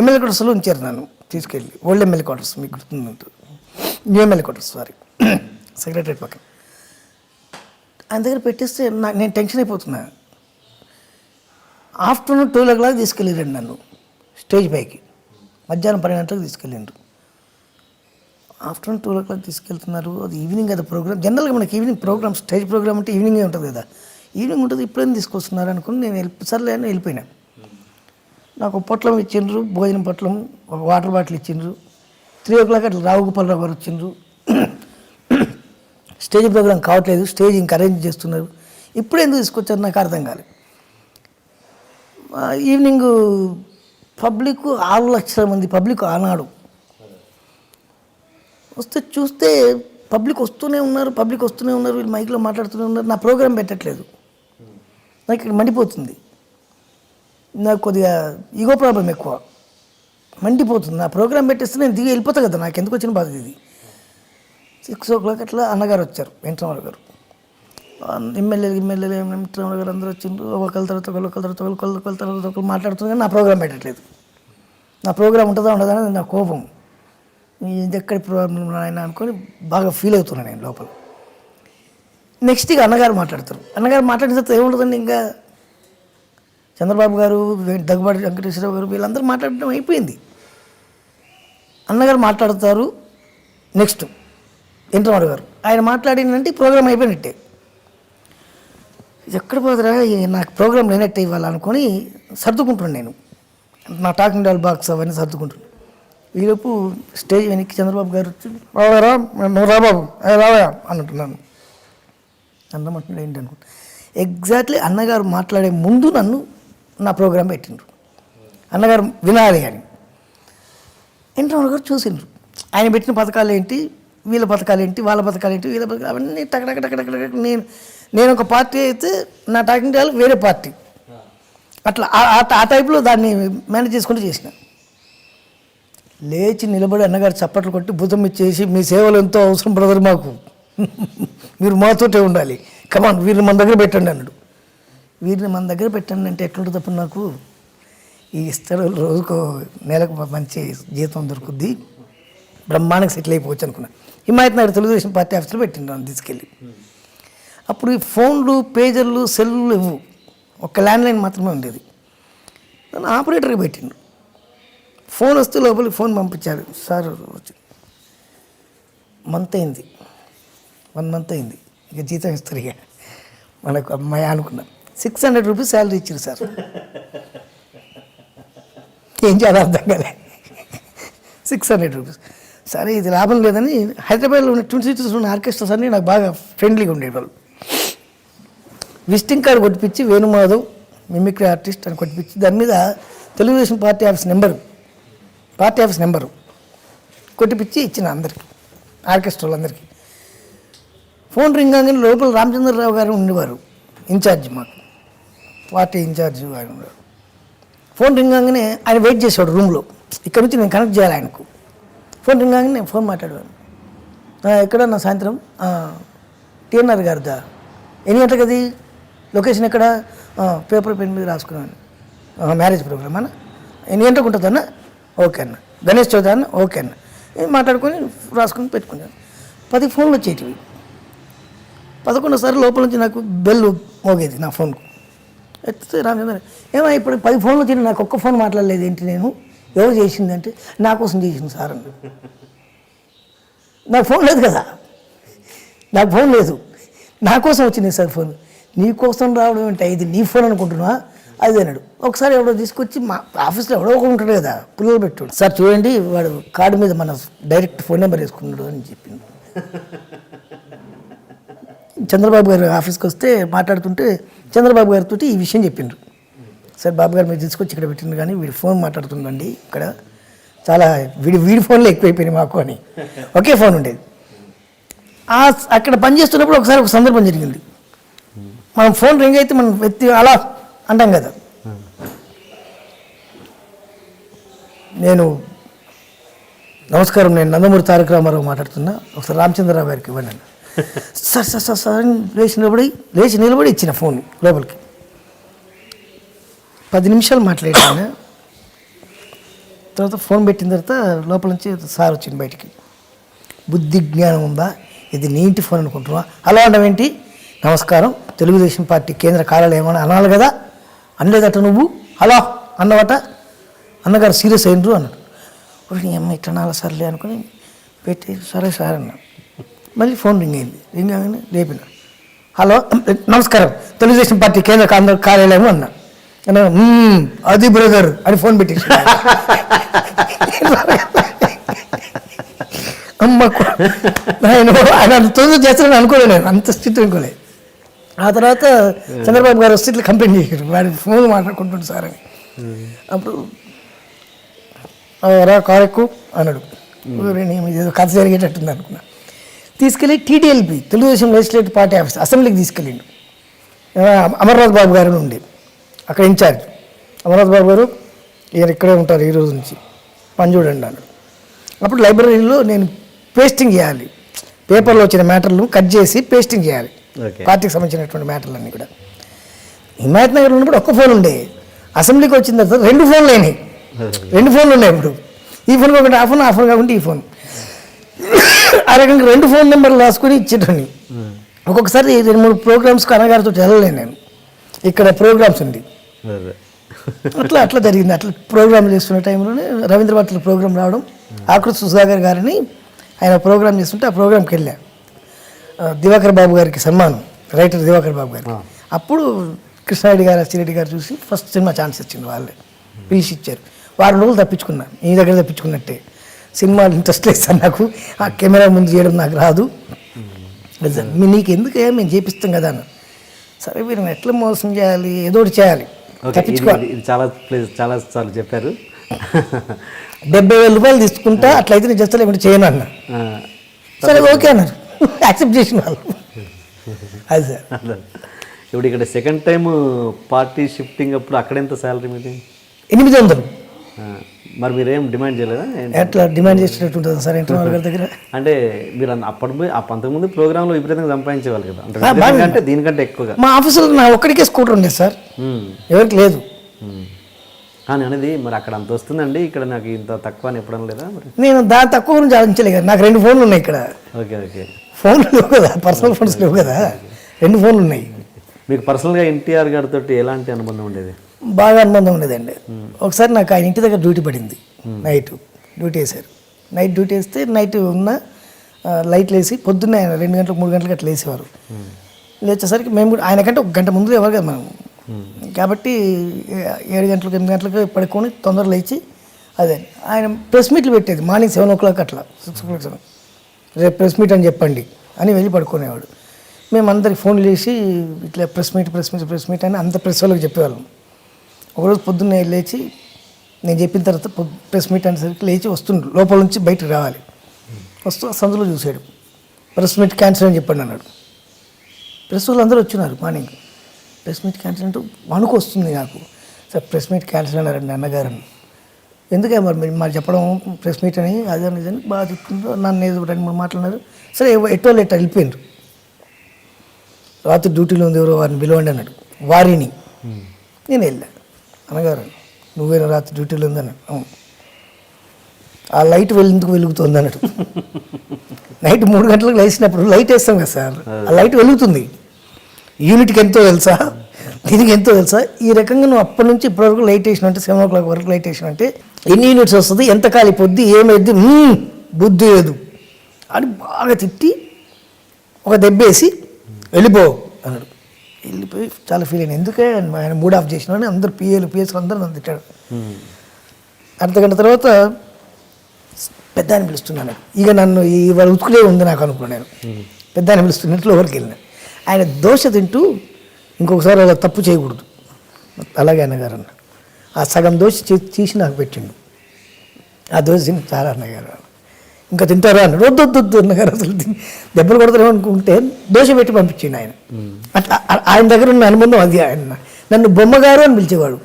ఎమ్మెల్యే క్వార్టర్స్లో ఉంచారు నన్ను తీసుకెళ్ళి. ఓల్డ్ ఎమ్మెల్యే క్వార్టర్స్ మీకు గుర్తుందంటూ, new MLA quarters sorry secretariat పక్కన. ఆయన దగ్గర పెట్టేస్తే నేను టెన్షన్ అయిపోతున్నా. ఆఫ్టర్నూన్ 12 o'clock తీసుకెళ్ళిరండి నన్ను స్టేజ్ పైకి, మధ్యాహ్నం 12 గంటలకు తీసుకెళ్ళిండ్రు. ఆఫ్టర్నూన్ 12 o'clock తీసుకెళ్తున్నారు, అది ఈవినింగ్ కదా ప్రోగ్రామ్. జనరల్గా మనకి ఈవినింగ్ ప్రోగ్రామ్, స్టేజ్ ప్రోగ్రామ్ అంటే ఈవినింగే ఉంటుంది కదా, ఈవినింగ్ ఉంటుంది, ఇప్పుడేం తీసుకొస్తున్నారు అనుకుని నేను సర్లే అని వెళ్ళిపోయినా. నాకు పొట్లం ఇచ్చిండ్రు, భోజనం పొట్లం, ఒక వాటర్ బాటిల్ ఇచ్చిండ్రు. 3 o'clock అట్లా రావుగోపాలరావు గారు వచ్చిండ్రు. స్టేజ్ ప్రోగ్రామ్ కావట్లేదు, స్టేజ్ ఇంకా అరేంజ్ చేస్తున్నారు, ఇప్పుడు ఎందుకు తీసుకొచ్చారు నాకు అర్థం కాలేదు. ఈవినింగ్ పబ్లిక్ 6 లక్షల మంది పబ్లిక్ ఆనాడు వస్తే చూస్తే పబ్లిక్ వస్తూనే ఉన్నారు, వీళ్ళు మైక్లో మాట్లాడుతూనే ఉన్నారు. నా ప్రోగ్రాం పెట్టట్లేదు, నాకు ఇక్కడ మండిపోతుంది. నాకు కొద్దిగా ఈగో ప్రాబ్లం ఎక్కువ, మండిపోతుంది. నా ప్రోగ్రాం పెట్టేస్తే నేను దిగి వెళ్ళిపోతా కదా, నాకు ఎందుకు వచ్చిన బాధ ఇది. 6 o'clock అట్లా అన్నగారు వచ్చారు, వెంకటరామరావు గారు, ఎమ్మెల్యేలు వెంకటరామరావు గారు అందరూ వచ్చిండ్రు. ఒకళ్ళ తర్వాత ఒకళ్ళు మాట్లాడుతుంది, కానీ నా ప్రోగ్రాం పెట్టట్లేదు. నా ప్రోగ్రాం ఉంటుందా ఉండదని నా కోపం, ఇది ఎక్కడి ప్రాబ్లం ఆయన అనుకొని బాగా ఫీల్ అవుతున్నాను నేను లోపల. నెక్స్ట్ ఇక అన్నగారు మాట్లాడతారు. అన్నగారు మాట్లాడిన తర్వాత ఏముంటుందండి, ఇంకా చంద్రబాబు గారు, దగ్గుబాటి వెంకటేశ్వరరావు గారు వీళ్ళందరూ మాట్లాడడం అయిపోయింది. అన్నగారు మాట్లాడతారు. నెక్స్ట్ వెంకటరామరావు గారు ఆయన మాట్లాడిందంటే ప్రోగ్రామ్ అయిపోయినట్టే. ఇది ఎక్కడ పోదురా, నాకు ప్రోగ్రామ్ లేనట్టే ఇవ్వాలనుకొని సర్దుకుంటున్నాను నేను, నా టాకింగ్ డాల్ బాక్స్ అవన్నీ సర్దుకుంటున్నాను. ఈలోపు స్టేజ్ వెనక్కి చంద్రబాబు గారు వచ్చి, రావారా నువ్వు రా బాబు, రావా అన్నట్టున్నాను. అన్నమంటున్నాడు ఏంటి అనుకుంటా. ఎగ్జాక్ట్లీ అన్నగారు మాట్లాడే ముందు నన్ను నా ప్రోగ్రాం పెట్టిండ్రు, అన్నగారు వినాలి అని. వెంకటరామరావు గారు చూసిండ్రు, ఆయన పెట్టిన పథకాలు ఏంటి, వీళ్ళ పథకాలు ఏంటి, వాళ్ళ పథకాలు ఏంటి, వీళ్ళ పథకాలు అవన్నీ టక్ నేను ఒక పార్టీ అయితే నా టాకింగ్ డాల్ వేరే పార్టీ, అట్లా ఆ టైప్లో దాన్ని మేనేజ్ చేసుకుంటూ చేసిన. లేచి నిలబడి అన్నగారు చప్పట్లు కొట్టి భుజం ఇచ్చేసి, మీ సేవలు ఎంతో అవసరం బ్రదర్ మాకు, మీరు మాతోటే ఉండాలి, కమాన్ వీరిని మన దగ్గర పెట్టండి అన్నాడు. వీరిని మన దగ్గర పెట్టండి అంటే ఎట్లుంటుంది తప్ప, నాకు ఈ ఇస్తాడు రోజుకో నెలకు మంచి జీతం దొరుకుద్ది, బ్రహ్మాండంగా సెటిల్ అయిపోవచ్చు అనుకున్నా. హిమాయత్ నగర్ తెలుగుదేశం పార్టీ ఆఫీస్లో పెట్టిండ్రు తీసుకెళ్ళి. అప్పుడు ఈ ఫోన్లు, పేజర్లు, సెల్లు ఇవ్వు, ఒక ల్యాండ్లైన్ మాత్రమే ఉండేది. నన్ను ఆపరేటర్కి పెట్టిండ్రు. ఫోన్ వస్తే లోపలికి ఫోన్ పంపించారు, సార్ వచ్చి 1 month అయింది, ఇక జీతం ఇస్తారు, ఇక మనకు అమ్మాయి అనుకున్నా. 600 rupees శాలరీ ఇచ్చారు సార్. ఏం చేయాలి అర్థం కాలే. 600 rupees. సరే ఇది లాభం లేదని హైదరాబాద్లో ఉన్న 20 cities ఉన్న ఆర్కెస్ట్రాస్ అన్నీ నాకు బాగా ఫ్రెండ్లీగా ఉండేవాళ్ళు. విజిటింగ్ కార్డు కొట్టిపించి, వేణుమాధవ్ మిమిక్రీ ఆర్టిస్ట్ అని కొట్టిపించి, దాని మీద తెలుగుదేశం పార్టీ ఆఫీస్ నెంబరు కొట్టిపించి ఇచ్చిన అందరికి, ఆర్కెస్ట్రాలు అందరికీ. ఫోన్ రింగ్ కాగానే లోపల రామచంద్రరావు గారు ఉండేవారు, ఇన్ఛార్జ్, మాకు పార్టీ ఇన్ఛార్జ్ ఆయన ఉండేవారు. ఫోన్ రింగ్ కాగానే ఆయన వెయిట్ చేసేవాడు రూమ్లో, ఇక్కడ నుంచి నేను కనెక్ట్ చేయాలి ఆయనకు. ఫోన్ రింగ్ కాగానే నేను ఫోన్ మాట్లాడేవాను. ఎక్కడ నా సాయంత్రం టీఎన్ఆర్ గారిదా, ఎన్ని గంటలకు అది, లొకేషన్ ఎక్కడ, పేపర్ పెన్ మీద రాసుకున్నాను, మ్యారేజ్ ప్రోగ్రామ్ అన్న, ఎన్ని గంటలకు ఉంటుంది అన్న, ఓకే అన్న, గణేష్ చౌదరి అన్న, ఓకే అన్న, మాట్లాడుకొని రాసుకొని పెట్టుకున్నాను. 10 ఫోన్లు వచ్చేటివి. 11 సార్లు లోపల నుంచి నాకు బెల్ మోగేది నా ఫోన్కు. ఎత్తితే రామచంద్ర, ఏమో ఇప్పుడు 10 ఫోన్లు వచ్చి నాకు ఒక్క ఫోన్ మాట్లాడలేదు ఏంటి, నేను ఎవరు చేసిందంటే నా కోసం చేసింది సార్ అన్న. నాకు ఫోన్ లేదు కదా, నాకు ఫోన్ లేదు, నా కోసం వచ్చింది సార్ ఫోన్. నీ కోసం రావడం ఏంటి, ఇది నీ ఫోన్ అనుకుంటున్నా అది అన్నాడు. ఒకసారి ఎవడో తీసుకొచ్చి మా ఆఫీస్లో ఎవడో ఒకడు ఉంటాడు కదా, పిల్లలు పెట్టాడు, సార్ చూడండి వాడు కార్డు మీద మన డైరెక్ట్ ఫోన్ నెంబర్ వేసుకున్నాడు అని చెప్పింది. చంద్రబాబు గారు ఆఫీస్కి వస్తే మాట్లాడుతుంటే చంద్రబాబు గారితో ఈ విషయం చెప్పిండ్రు. సార్ బాబు గారు మీరు తీసుకొచ్చి ఇక్కడ పెట్టిండ్రు, కానీ వీడి ఫోన్ మాట్లాడుతుందండి ఇక్కడ, చాలా వీడి ఫోన్లో ఎక్కువైపోయినాయి మాకు అని. ఒకే ఫోన్ ఉండేది. అక్కడ పనిచేస్తున్నప్పుడు ఒకసారి ఒక సందర్భం జరిగింది. మనం ఫోన్ రింగ్ అయితే మనం ఎత్తి అలా అంటాం కదా, నేను నమస్కారం, నేను నందమూరి తారక రామారావు మాట్లాడుతున్నా, ఒకసారి రామచంద్రరావు గారికి ఇవ్వండి అన్న. సార్ సార్ సార్ సార్ లేచి నిలబడి ఇచ్చిన ఫోన్ లోపలికి. 10 నిమిషాలు మాట్లాడాను. తర్వాత ఫోన్ పెట్టిన తర్వాత లోపల నుంచి సార్ వచ్చింది బయటికి. బుద్ధి జ్ఞానం ఉందా, ఇది నీ ఇంటి ఫోన్ అనుకుంటున్నా, అలా అనవేంటి, నమస్కారం తెలుగుదేశం పార్టీ కేంద్ర కార్యాలయం అని అనాలి కదా, అనలేదట నువ్వు, హలో అన్నవట, అన్నగారు సీరియస్ అయినరు అన్నాడు. నీ అమ్మ ఇట్లా నాలుగు సర్లే అనుకుని పెట్టి సరే సార్ అన్నా. మళ్ళీ ఫోన్ రింగ్ అయింది. రింగ్ అవగానే లేపిన, హలో నమస్కారం తెలుగుదేశం పార్టీ కేంద్ర కార్యాలయం అన్నా. అది బ్రదర్ అని ఫోన్ పెట్టేసి అమ్మ ఆయన తొందర చేస్తానని అనుకోలేదు, నేను అంత స్థితి అనుకోలేదు. ఆ తర్వాత చంద్రబాబు గారు వస్తే ఇట్లా కంప్లైంట్ చేశారు, వాడి ఫోన్ మాట్లాడుకుంటుంది సార్ అని. అప్పుడు రా కారు ఎక్కువ అన్నాడు. ఏదో కథ జరిగేటట్టుంది అనుకున్నా. తీసుకెళ్ళి టీటీఎల్పీ తెలుగుదేశం లెజిస్లేటివ్ పార్టీ ఆఫీస్ అసెంబ్లీకి తీసుకెళ్ళిండు. అమర్నాథ్ బాబు గారు ఉండే అక్కడ ఇన్ఛార్జ్. అమర్నాథ్ బాబు గారు ఈయన ఇక్కడే ఉంటారు ఈ రోజు నుంచి, పని చూడండి అన్నాడు. అప్పుడు లైబ్రరీలో నేను పేస్టింగ్ చేయాలి, పేపర్లో వచ్చిన మ్యాటర్లు కట్ చేసి పేస్టింగ్ చేయాలి, పార్టీకి సంబంధించినటువంటి మ్యాటర్లన్నీ కూడా. హిమాయత్ నగర్ ఉన్నప్పుడు ఒక్క ఫోన్ ఉండే, అసెంబ్లీకి వచ్చిన తర్వాత 2 ఫోన్లు అయినాయి. 2 ఫోన్లు ఉన్నాయి ఇప్పుడు. ఈ ఫోన్ ఒకటి ఆ ఫోన్ కాకుండా ఈ ఫోన్, ఆ రకంగా 2 ఫోన్ నెంబర్లు రాసుకొని ఇచ్చేటండి. ఒక్కొక్కసారి 2-3 ప్రోగ్రామ్స్కి అన్నగారితో వెళ్ళలేను నేను, ఇక్కడ ప్రోగ్రామ్స్ ఉంది. అట్లా జరిగింది. అట్లా ప్రోగ్రామ్ చేస్తున్న టైంలోనే రవీంద్ర భారతిలో ప్రోగ్రాం రావడం, ఆకృతి సుధాకర్ గారిని ఆయన ప్రోగ్రామ్ చేస్తుంటే ఆ ప్రోగ్రామ్కి వెళ్ళా. దివాకర్ బాబు గారికి సన్మానం, రైటర్ దివాకర్ బాబు గారికి. అప్పుడు కృష్ణారెడ్డి గారు, అచ్చిరెడ్డి గారు చూసి ఫస్ట్ సినిమా ఛాన్స్ ఇచ్చింది, వాళ్ళే పిలిచి ఇచ్చారు. 4 రోజులు తప్పించుకున్నా, నీ దగ్గర తప్పించుకున్నట్టే. సినిమాలు ఇంట్రెస్ట్ లేదు సార్ నాకు, ఆ కెమెరా ముందు చేయడం నాకు రాదు, నీకు ఎందుకు మేము చేపిస్తాం కదా అన్న. సరే వీరిని ఎట్లా మోసం చేయాలి, ఏదో ఒకటి చేయాలి, తప్పించుకోవాలి. చాలా సార్లు చెప్పారు. 70,000 రూపాయలు తీసుకుంటా, అట్లయితే నేను చేస్తా, లేకుంటే చేయను అన్న. సరే ఓకే అన్నారు, యాక్సెప్ట్ చేసిన వాళ్ళు. అది సార్. ఇప్పుడు ఇక్కడ సెకండ్ టైం పార్టీ షిఫ్టింగ్ అప్పుడు అక్కడ ఎంత శాలరీ మీది? 800. మరి మీరేం డిమాండ్ చేయలేదా? ఎట్లా డిమాండ్ చేసినట్టు ఉంటుంది సార్ ఇంటర్నల్ గారి దగ్గర. అంటే మీరు అంతకుముందు ప్రోగ్రాంలో విపరీతంగా సంపాదించేవాళ్ళు కదా, అంటే దీనికంటే ఎక్కువగా. మా ఆఫీసులో నా ఒక్కడికే స్కూటర్ ఉండేది సార్, ఎవరికి లేదు. కానీ అనేది మరి అక్కడ అంత వస్తుందండి, ఇక్కడ నాకు ఇంత తక్కువ అని ఎప్పుడన్నా లేదా? మరి నేను దాని తక్కువ గురించి ఆలోచించలేదు కదా, నాకు 2 ఫోన్లు ఉన్నాయి ఇక్కడ. ఓకే. ఫోన్లు లేవు కదా, పర్సనల్ ఫోన్స్ లేవు కదా, 2 ఫోన్లు ఉన్నాయి. మీకు పర్సనల్గా ఎన్టీఆర్ గారితో ఎలాంటి అనుబంధం ఉండేది? బాగా అనుబంధం ఉండేదండి. ఒకసారి నాకు ఆయన ఇంటి దగ్గర డ్యూటీ పడింది, నైట్ డ్యూటీ వేశారు. నైట్ డ్యూటీ వేస్తే నైట్ ఉన్న లైట్లు వేసి పొద్దున్నే ఆయన 2 గంటలకు 3 గంటలకు అట్లా వేసేవారు. లేచేసరికి మేము కూడా ఆయనకంటే 1 గంట ముందు ఎవరు కదా మనం, కాబట్టి 7 గంటలకు 8 గంటలకు పడుకొని తొందరగా లేచి అదే ఆయన ప్రెస్ మీట్లు పెట్టేది. మార్నింగ్ 7 o'clock అట్లా 6 o'clock రేపు ప్రెస్ మీట్ అని చెప్పండి అని వెళ్ళి పడుకునేవాడు. మేము అందరికి ఫోన్లు చేసి ఇట్లా ప్రెస్ మీట్ అని అంత ప్రెస్ వాళ్ళకి చెప్పేవాళ్ళం. ఒకరోజు పొద్దున్నే లేచి నేను చెప్పిన తర్వాత ప్రెస్ మీట్ అనేసరికి లేచి వస్తుండ్రు, లోపల నుంచి బయటకు రావాలి. వస్తూ సందులో చూశాడు, ప్రెస్ మీట్ క్యాన్సిల్ అని చెప్పండి అన్నాడు. ప్రెస్ వాళ్ళు అందరూ వచ్చినారు మార్నింగ్. ప్రెస్ మీట్ క్యాన్సిల్ అంటూ వణుకు వస్తుంది నాకు. సార్ ప్రెస్ మీట్ క్యాన్సిల్ అన్నారండి అన్నగారని. ఎందుకే మరి చెప్పడం ప్రెస్ మీట్ అని అదే నిజంగా బాగా చెప్తుండ్రు. నన్ను ఏదో 2-3 మాట్లాడినారు. సరే ఎట్టో వెళ్ళిపోయిండ్రు. రాత్రి డ్యూటీలో ఉంది, ఎవరో వారిని పిలవండి అన్నాడు. వారిని నేను వెళ్ళా. అన్నగారు నువ్వేనా రాత్రి డ్యూటీలో ఉందన్నాడు. అవును. ఆ లైట్ ఎందుకు వెలుగుతుంది అన్నాడు. నైట్ 3 గంటలకు లేచినప్పుడు లైట్ వేస్తాం కదా సార్, ఆ లైట్ వెలుగుతుంది. యూనిట్కి ఎంతో తెలుసా, దీనికి ఎంతో తెలుసా. ఈ రకంగా నువ్వు అప్పటి నుంచి ఇప్పటివరకు లైట్ వేసిన అంటే 7 o'clock వరకు లైట్ వేసిన అంటే ఎన్ని యూనిట్స్ వస్తుంది, ఎంత కాలిపోద్ది, ఏమైద్ది, బుద్ధి లేదు అని బాగా తిట్టి ఒక దెబ్బేసి వెళ్ళిపో అన్నాడు. వెళ్ళిపోయి చాలా ఫీల్ అయినా. ఎందుకే ఆయన మూడ్ ఆఫ్ చేసిన అందరు పిఎస్లు అందరూ నన్ను తిట్టాడు. అర్ధగంట తర్వాత పెద్ద అని పిలుస్తున్నాను. ఇక నన్ను ఇవాళ ఉతుకులే ఉంది నాకు అనుకున్నాను. పెద్ద అని పిలుస్తున్నట్లు ఎవరికి వెళ్ళినా ఆయన దోశ తింటూ ఇంకొకసారి అలా తప్పు చేయకూడదు అలాగే అన్నగారు అన్న. ఆ సగం దోశ తీసి నాకు పెట్టిండు. ఆ దోశ తిని చాలా అన్నగారు ఇంకా తింటారా అన్నాడు. వద్దు అన్నగారు అసలు దెబ్బలు కొడతారేమో అనుకుంటే దోశ పెట్టి పంపించిండు ఆయన. అట్లా ఆయన దగ్గర ఉన్న అనుబంధం అది. ఆయన నన్ను బొమ్మగారు అని పిలిచేవాడు.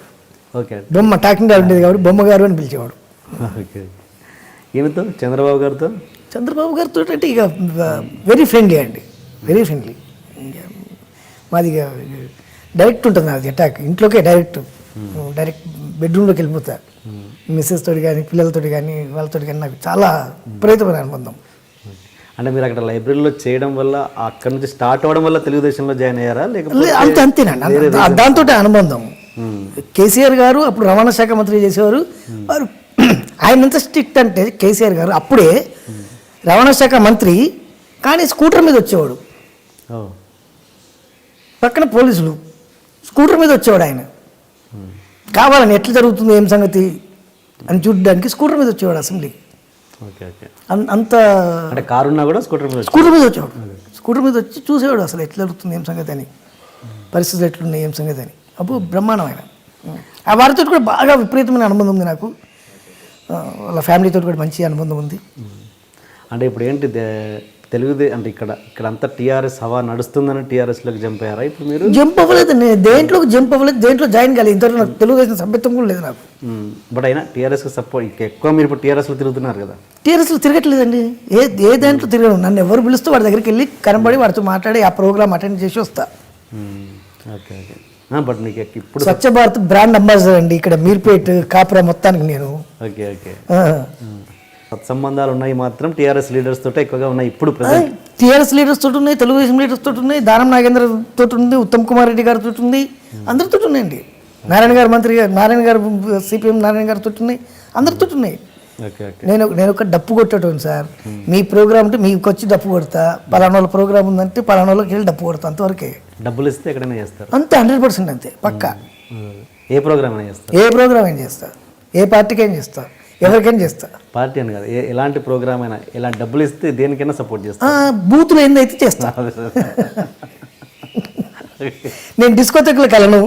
బొమ్మ టాకింగ్ డాల్ ఉండేది కాబట్టి బొమ్మగారు అని పిలిచేవాడు. ఓకే. ఈయనతో చంద్రబాబు గారితో చంద్రబాబు గారితో అంటే ఇక వెరీ ఫ్రెండ్లీ అండి, వెరీ ఫ్రెండ్లీ. మాది ఇక డైరెక్ట్ ఉంటుంది నాది అటాక్, ఇంట్లోకే డైరెక్ట్ బెడ్రూమ్లోకి వెళ్ళిపోతా. మిస్సెస్ తోటి కానీ పిల్లలతోటి కానీ వాళ్ళతో కానీ నాకు చాలా విపరీతమైన అనుబంధం. అంటే మీరు అక్కడ లైబ్రరీలో చేయడం వల్ల అక్కడ నుంచి స్టార్ట్ అవ్వడం వల్ల తెలుగుదేశంలో జాయిన్ అయ్యారా లేకపోతే అంతేనండి, దాంతో అనుబంధం. కేసీఆర్ గారు అప్పుడు రవాణా శాఖ మంత్రి చేసేవారు. వారు ఆయన ఎంత స్ట్రిక్ట్ అంటే కేసీఆర్ గారు అప్పుడే రవాణా శాఖ మంత్రి, కానీ స్కూటర్ మీద వచ్చేవాడు, పక్కన పోలీసులు, స్కూటర్ మీద వచ్చేవాడు ఆయన. కావాలని ఎట్లా జరుగుతుంది ఏం సంగతి అని చూడడానికి స్కూటర్ మీద వచ్చేవాడు అసెంబ్లీకి. అంత అంటే కారు ఉన్నా కూడా స్కూటర్ మీద వచ్చేవాడు, స్కూటర్ మీద వచ్చి చూసేవాడు అసలు ఎట్లా జరుగుతుంది ఏం సంగతి అని, పరిస్థితులు ఎట్లున్నాయి ఏం సంగతి అని. అప్పుడు బ్రహ్మాండమైన ఆ వారితో కూడా బాగా విపరీతమైన అనుబంధం ఉంది నాకు. వాళ్ళ ఫ్యామిలీతో కూడా మంచి అనుబంధం ఉంది. అంటే ఇప్పుడు ఏంటి అంటే ఇక్కడ అంతా టీఆర్ఎస్ హవా నడుస్తుందని టీఆర్ఎస్లోకి జంప్ అయ్యారా ఇప్పుడు మీరు? జంప్ అవ్వలేదు, నేను దేంట్లోకి జంప్ అవ్వలేదు, దేంట్లో జాయిన్ కాలేదు. ఇంతవరకు నాకు తెలుగుదేశం సభ్యత్వం కూడా లేదు నాకు. బట్ అయినా టీఆర్ఎస్కి సపోర్ట్ ఎక్కువ మీరు ఇప్పుడు టీఆర్ఎస్లో తిరుగుతున్నారు కదా? టీఆర్ఎస్లో తిరగట్లేదండి, ఏ దాంట్లో తిరగను. నన్ను ఎవరు పిలుస్తూ వాడి దగ్గరికి వెళ్ళి కనబడి వాడితో మాట్లాడి ఆ ప్రోగ్రామ్ అటెండ్ చేసి వస్తా. Okay okay. బట్ మీకు ఇప్పుడు స్వచ్ఛ భారత్ బ్రాండ్ అంబాసిడర్ అండి ఇక్కడ మీర్పేట్ కాపురా మొత్తానికి నేను. Okay okay. సత్సంబంధాలు ఉన్నాయి మాత్రం టీఆర్ఎస్ లీడర్స్ తోటే ఎక్కువగా ఉన్నాయి ఇప్పుడు. టీఆర్ఎస్ లీడర్స్ తోటి ఉన్నాయి, తెలుగుదేశం లీడర్స్ తోటి ఉన్నాయి, దానం నాగేంద్ర తోటి ఉంది, ఉత్తమ్ కుమార్ రెడ్డి గారితో ఉంది, అందరితో ఉన్నాయండి. నారాయణ గారు మంత్రి గారు, నారాయణ గారు సిపిఎం నారాయణ గారితో ఉన్నాయి, అందరితో ఉన్నాయి. నేను ఒక డప్పు కొట్టేటోను సార్. మీ ప్రోగ్రామ్ అంటే మీకు వచ్చి డప్పు కొడతా, పలానా వాళ్ళ ప్రోగ్రామ్ ఉందంటే పలానా వాళ్ళకి వెళ్ళి డప్పు కొడతా, అంతవరకే. డబ్బులు ఇస్తే ఎక్కడైనా చేస్తారు అంతే, 100% అంతే, పక్కా. ఏ ప్రోగ్రామ్ అయినా చేస్తారు, ఏ ప్రోగ్రామ్ అయినా చేస్తా, ఏ పార్టీకి అయినా చేస్తా, ఎవరికైనా చేస్తా. పార్టీ అని కాదు, ఎలాంటి ప్రోగ్రామ్ అయినా, ఎలాంటి డబ్బులు ఇస్తే దేనికైనా సపోర్ట్ చేస్తా. బూతులు ఏందైతే చేస్తా. నేను డిస్కోథెక్లకు వెళ్ళను,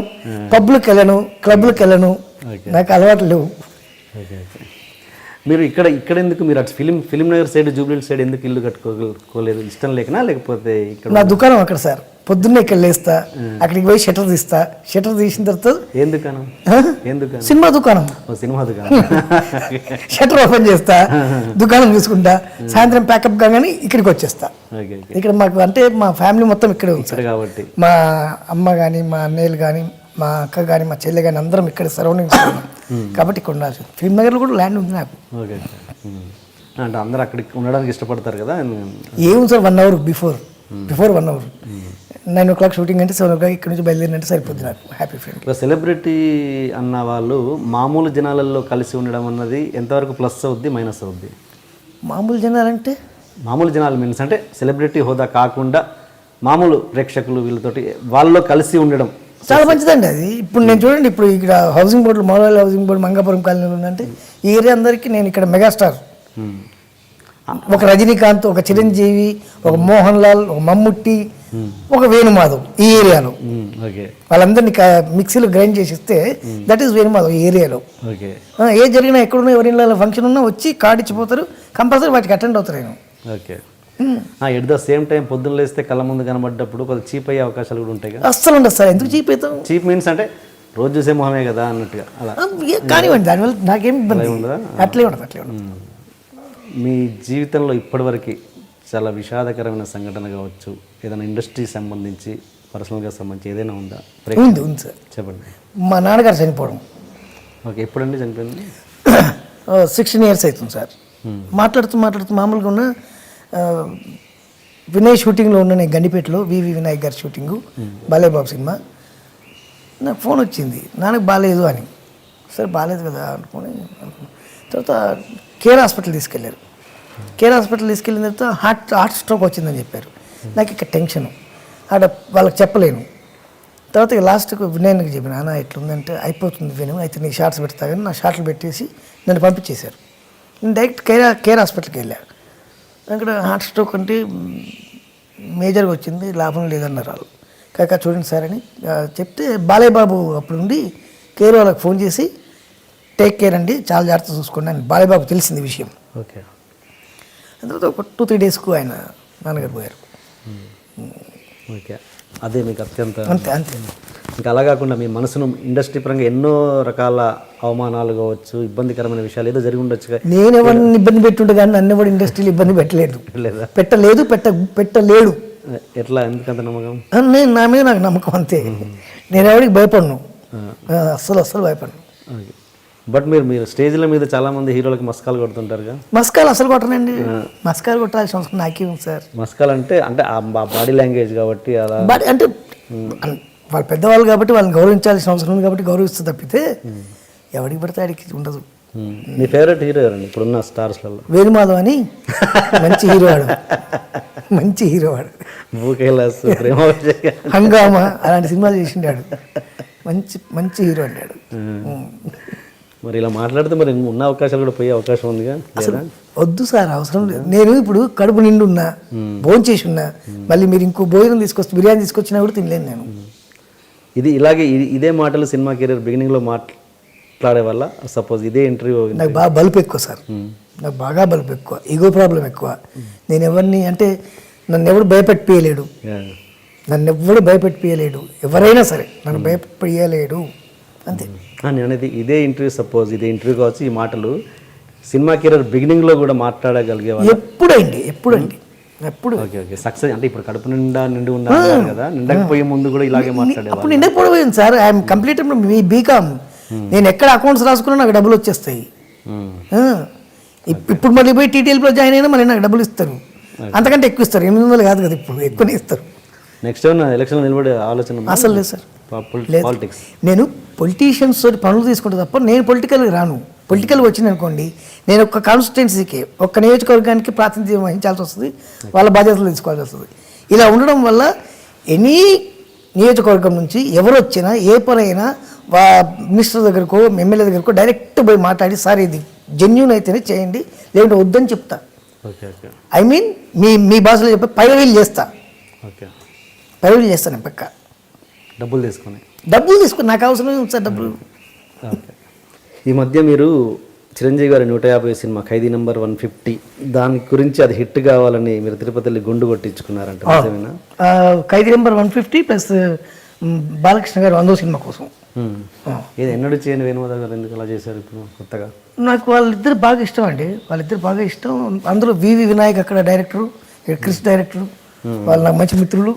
పబ్లకు వెళ్ళను, క్లబ్లకు వెళ్ళను, నాకు అలవాటు లేవు. మీరు ఇక్కడ ఎందుకు మీరు అటు film Nagar side Jubilee side ఎందుకు ఇల్లు కట్టుకోలేదు? ఇష్టం లేకనా లేకపోతే ఇక్కడ నా దుకాణం అక్కడ సార్, పొద్దున్నే ఇక్కడ లేస్తా, అక్కడికి పోయి షటర్ తీస్తా, షటర్ తీసిన తర్వాత ఏం దుకాణం? సినిమా దుకాణం. సినిమా దుకాణం. షటర్ ఓపెన్ చేస్తా, దుకాణం చూసుకుంటా, సాయంత్రం ప్యాకప్ కాగానే ఇక్కడికి వచ్చేస్తా. ఇక్కడ మాకు అంటే మా ఫ్యామిలీ మొత్తం ఇక్కడే ఉంది కాబట్టి మా అమ్మ కానీ మా అన్నయ్యలు కానీ మా అక్క కానీ మా చెల్లె కానీ అందరం ఇక్కడ సరౌండింగ్స్ కాబట్టి ఇక్కడ ఉండాల్సి. ఫిల్మ్ నగర్లో కూడా ల్యాండ్ ఉంది నాకు. ఓకే. అంటే అందరూ అక్కడికి ఉండడానికి ఇష్టపడతారు కదా? ఏముంది sir, 1 hour before 1 hour 9 o'clock shooting అంటే 7 o'clock ఇక్కడ నుంచి బయలుదేరినంటే సరిపోద్ది నాకు. Happy friend. సెలబ్రిటీ అన్న వాళ్ళు మామూలు జనాలలో కలిసి ఉండడం అన్నది ఎంతవరకు ప్లస్ అవుద్ది మైనస్ అవుద్ది? మామూలు జనాలంటే మామూలు జనాలు మీన్స్ అంటే సెలబ్రిటీ హోదా కాకుండా మామూలు ప్రేక్షకులు వీళ్ళతోటి వాళ్ళలో కలిసి ఉండడం చాలా మంచిదండి అది. ఇప్పుడు నేను చూడండి, ఇప్పుడు ఇక్కడ housing board, model housing board Mangapuram కాలనీలో ఉందంటే ఈ ఏరియా అందరికీ నేను ఇక్కడ మెగాస్టార్. ఒక రజనీకాంత్, ఒక చిరంజీవి, ఒక మోహన్ లాల్, ఒక మమ్ముట్టి, ఒక వేణుమాధవ్ ఈ ఏరియాలో. వాళ్ళందరినీ మిక్సీలో గ్రైండ్ చేసి ఇస్తే దట్ ఈస్ వేణుమాధవ్ ఈ ఏరియాలో. ఏ జరిగినా ఎక్కడున్నా ఎవరి ఫంక్షన్ ఉన్నా వచ్చి కార్డు ఇచ్చిపోతారు, కంపల్సరీ వాటికి అటెండ్ అవుతారు. నేను okay. At the same time పొద్దున్న లేస్తే కళ్ళ ముందు కనబడ్డప్పుడు కొద్దిగా చీప్ అయ్యే అవకాశాలు కూడా ఉంటాయి కదా? అస్సలు ఉండదు సార్. ఎందుకు చీప్ అవుతాం? చీప్ మీన్స్ అంటే రోజు చూసే మొహమే కదా అన్నట్టుగా అలా కానివ్వండి, దానివల్ల నాకేం ఇబ్బంది ఉండదా? అట్లే ఉండదు. మీ జీవితంలో ఇప్పటివరకు చాలా విషాదకరమైన సంఘటన కావచ్చు, ఏదైనా ఇండస్ట్రీకి సంబంధించి పర్సనల్గా సంబంధించి ఏదైనా ఉందా? ఉంది సార్. చెప్పండి. మా నాన్నగారు చనిపోవడం. ఓకే. ఎప్పుడండి చనిపోయింది? 16 years అవుతుంది సార్. మాట్లాడుతూ మామూలుగా ఉన్న వినయ్ షూటింగ్లో ఉన్న నేను గండిపేటలో వివి వినాయక్ గారి షూటింగు, బాలేబాబు సినిమా. నాకు ఫోన్ వచ్చింది, నాన్నకు బాగాలేదు అని. సరే బాగాలేదు కదా అనుకుని తర్వాత కేర్ హాస్పిటల్ తీసుకెళ్ళారు. కేర్ హాస్పిటల్ తీసుకెళ్ళిన తర్వాత హార్ట్ స్ట్రోక్ వచ్చిందని చెప్పారు. నాకు ఇక్కడ టెన్షను, వాళ్ళకి చెప్పలేను. తర్వాత లాస్ట్కు వినయన్కి చెప్పిన, నాన్న ఎట్లుందంటే అయిపోతుంది విను, అయితే నీ షార్ట్స్ పెడతా కానీ నా షార్ట్లు పెట్టేసి నన్ను పంపించేశారు. నేను డైరెక్ట్ కేర్ హాస్పిటల్కి వెళ్ళాను. అక్కడ హార్ట్ స్ట్రోక్ అంటే మేజర్గా వచ్చింది, లాభం లేదన్నారు వాళ్ళు. కాక చూడండి సార్ అని చెప్తే బాలేబాబు అప్పుడు నుండి కేర్ వాళ్ళకి ఫోన్ చేసి టేక్ కేర్ అండి, చాలా జాగ్రత్త చూసుకోండి అని బాలేబాబు తెలిసింది విషయం. ఓకే. తర్వాత ఒక 2-3 daysకు ఆయన నాన్నగారు పోయారు. ఓకే. అదే మీకు అత్యంత అంతే. ఇంకా అలా కాకుండా మీ మనసును ఇండస్ట్రీ పరంగా ఎన్నో రకాల అవమానాలు కావచ్చు, ఇబ్బందికరమైన విషయాలు ఏదో జరిగి ఉండొచ్చు. నేను ఎవరిని ఇబ్బంది పెట్టుంటే కానీ నన్ను ఎవరు ఇండస్ట్రీలో ఇబ్బంది పెట్టలేదు, లేదా? పెట్టలేడు. ఎట్లా, ఎందుకంత నమ్మకం? నేను నా మీద నాకు నమ్మకం అంతే. నేను ఎవరికి భయపడను, అస్సలు భయపడను. బట్ మీరు స్టేజ్ల మీద చాలా మంది హీరోలకి మస్కాలు కొడుతుంటారుగా. మస్కాలు అసలు కొట్టనండి, మస్కాలు కొట్టాల్సిన అవసరం నాకేం సార్. మస్కాలు అంటే ఆ బాడీ లాంగ్వేజ్ కాబట్టి అలా అంటే వాళ్ళు పెద్దవాళ్ళు కాబట్టి వాళ్ళని గౌరవించాల్సిన అవసరం ఉంది కాబట్టి గౌరవిస్తూ తప్పితే ఎవరికి పడితే ఆడికి ఉండదు. మీ ఫేవరెట్ హీరో ఎవరండి ఇప్పుడున్న స్టార్స్లలో? వేణుమాధవ్ అని మంచి హీరోవాడు, మంచి హీరోవాడు. భూకైలాస్, ప్రేమ, హంగామా అలాంటి సినిమాలు చేసిండాడు, మంచి హీరో అన్నాడు. మరి ఇలా మాట్లాడితే మరి ఉన్న అవకాశాలు కూడా పోయే అవకాశం ఉందిగా. అసలు వద్దు సార్, అవసరం లేదు. నేను ఇప్పుడు కడుపు నిండు ఉన్నా, భోజనం చేసి ఉన్నా, మళ్ళీ మీరు ఇంకో భోజనం బిర్యానీ తీసుకొచ్చినా కూడా తినలేను నేను. ఇదే మాటలు సినిమా కెరీర్ బిగినింగ్లో మాట్లాడే వల్ల సపోజ్ ఇదే ఇంటర్వ్యూ నాకు బాగా బలుపు ఎక్కువ సార్, నాకు బాగా బలుపు ఎక్కువ, ఈగో ప్రాబ్లం ఎక్కువ. నేను ఎవరిని అంటే నన్ను ఎవడు భయపెట్టియలేడు, ఎవరైనా సరే నన్ను భయపెట్టియలేడు అంతే. నేను అనేది ఇదే ఇంటర్వ్యూ, సపోజ్ ఇదే ఇంటర్వ్యూ కావచ్చు, ఈ మాటలు సినిమా కెరీర్ బిగినింగ్లో కూడా మాట్లాడగలిగేవాళ్ళు? ఎప్పుడండి ఓకే సక్సెస్ అంటే ఇప్పుడు కడుపు నిండి ఉన్నారు కదా, నిండకపోయే ముందు కూడా ఇలాగే మాట్లాడేవాళ్ళు? అప్పుడు నిండకపోయింది సార్, ఐఎమ్ కంప్లీట్ బీకామ్. నేను ఎక్కడ అకౌంట్స్ రాసుకున్నా నాకు డబ్బులు వచ్చేస్తాయి. ఇప్పుడు మళ్ళీ పోయి టీటీఎల్లో జాయిన్ అయినా మళ్ళీ నాకు డబ్బులు ఇస్తారు, అంతకంటే ఎక్కువ ఇస్తారు. 800 కాదు కదా, ఇప్పుడు ఎక్కువనే ఇస్తారు. నెక్స్ట్ ఎలక్షన్ నిలబడే ఆలోచన అసలు లేదు సార్. పాలిటిక్స్ నేను పొలిటీషియన్స్ తోటి పనులు తీసుకుంటే తప్ప నేను పొలిటికల్గా రాను. పొలిటికల్ వచ్చింది అనుకోండి, నేను ఒక కాన్స్టిట్యున్సీకి, ఒక్క నియోజకవర్గానికి ప్రాతినిధ్యం వహించాల్సి వస్తుంది, వాళ్ళ బాధ్యతలు తీసుకోవాల్సి వస్తుంది. ఇలా ఉండడం వల్ల ఎనీ నియోజకవర్గం నుంచి ఎవరు వచ్చినా ఏ పనైనా మినిస్టర్ దగ్గరకో ఎమ్మెల్యే దగ్గరకో డైరెక్ట్ పోయి మాట్లాడి, సార్ ఇది జెన్యూన్ అయితేనే చేయండి, లేదంటే వద్దని చెప్తా. ఐ మీన్ మీ భాషలో చెప్పి పైరవీలు చేస్తా, పైరవీలు చేస్తాను పక్క. డబ్బులు తీసుకుని నాకు అవసరం ఉంది సార్ డబ్బులు. ఈ మధ్య మీరు చిరంజీవి గారి 150 సినిమా ఖైదీ నెంబర్ 150 దాని గురించి అది హిట్ కావాలని మీరు తిరుపతిలో గుండు కొట్టించుకున్నారంట, నిజమేనా? ఖైదీ నెంబర్ 150 ప్లస్ బాలకృష్ణ గారు 100 సినిమా కోసం. ఇది ఎన్నడూ చేయని వేణుమాధవ్ గారు ఎందుకు అలా చేశారు ఇప్పుడు కొత్తగా? నాకు వాళ్ళిద్దరు బాగా ఇష్టం అండి, అందులో వివి వినాయక్ అక్కడ డైరెక్టరు, క్రిష్ డైరెక్టరు, వాళ్ళు నాకు మంచి మిత్రులు.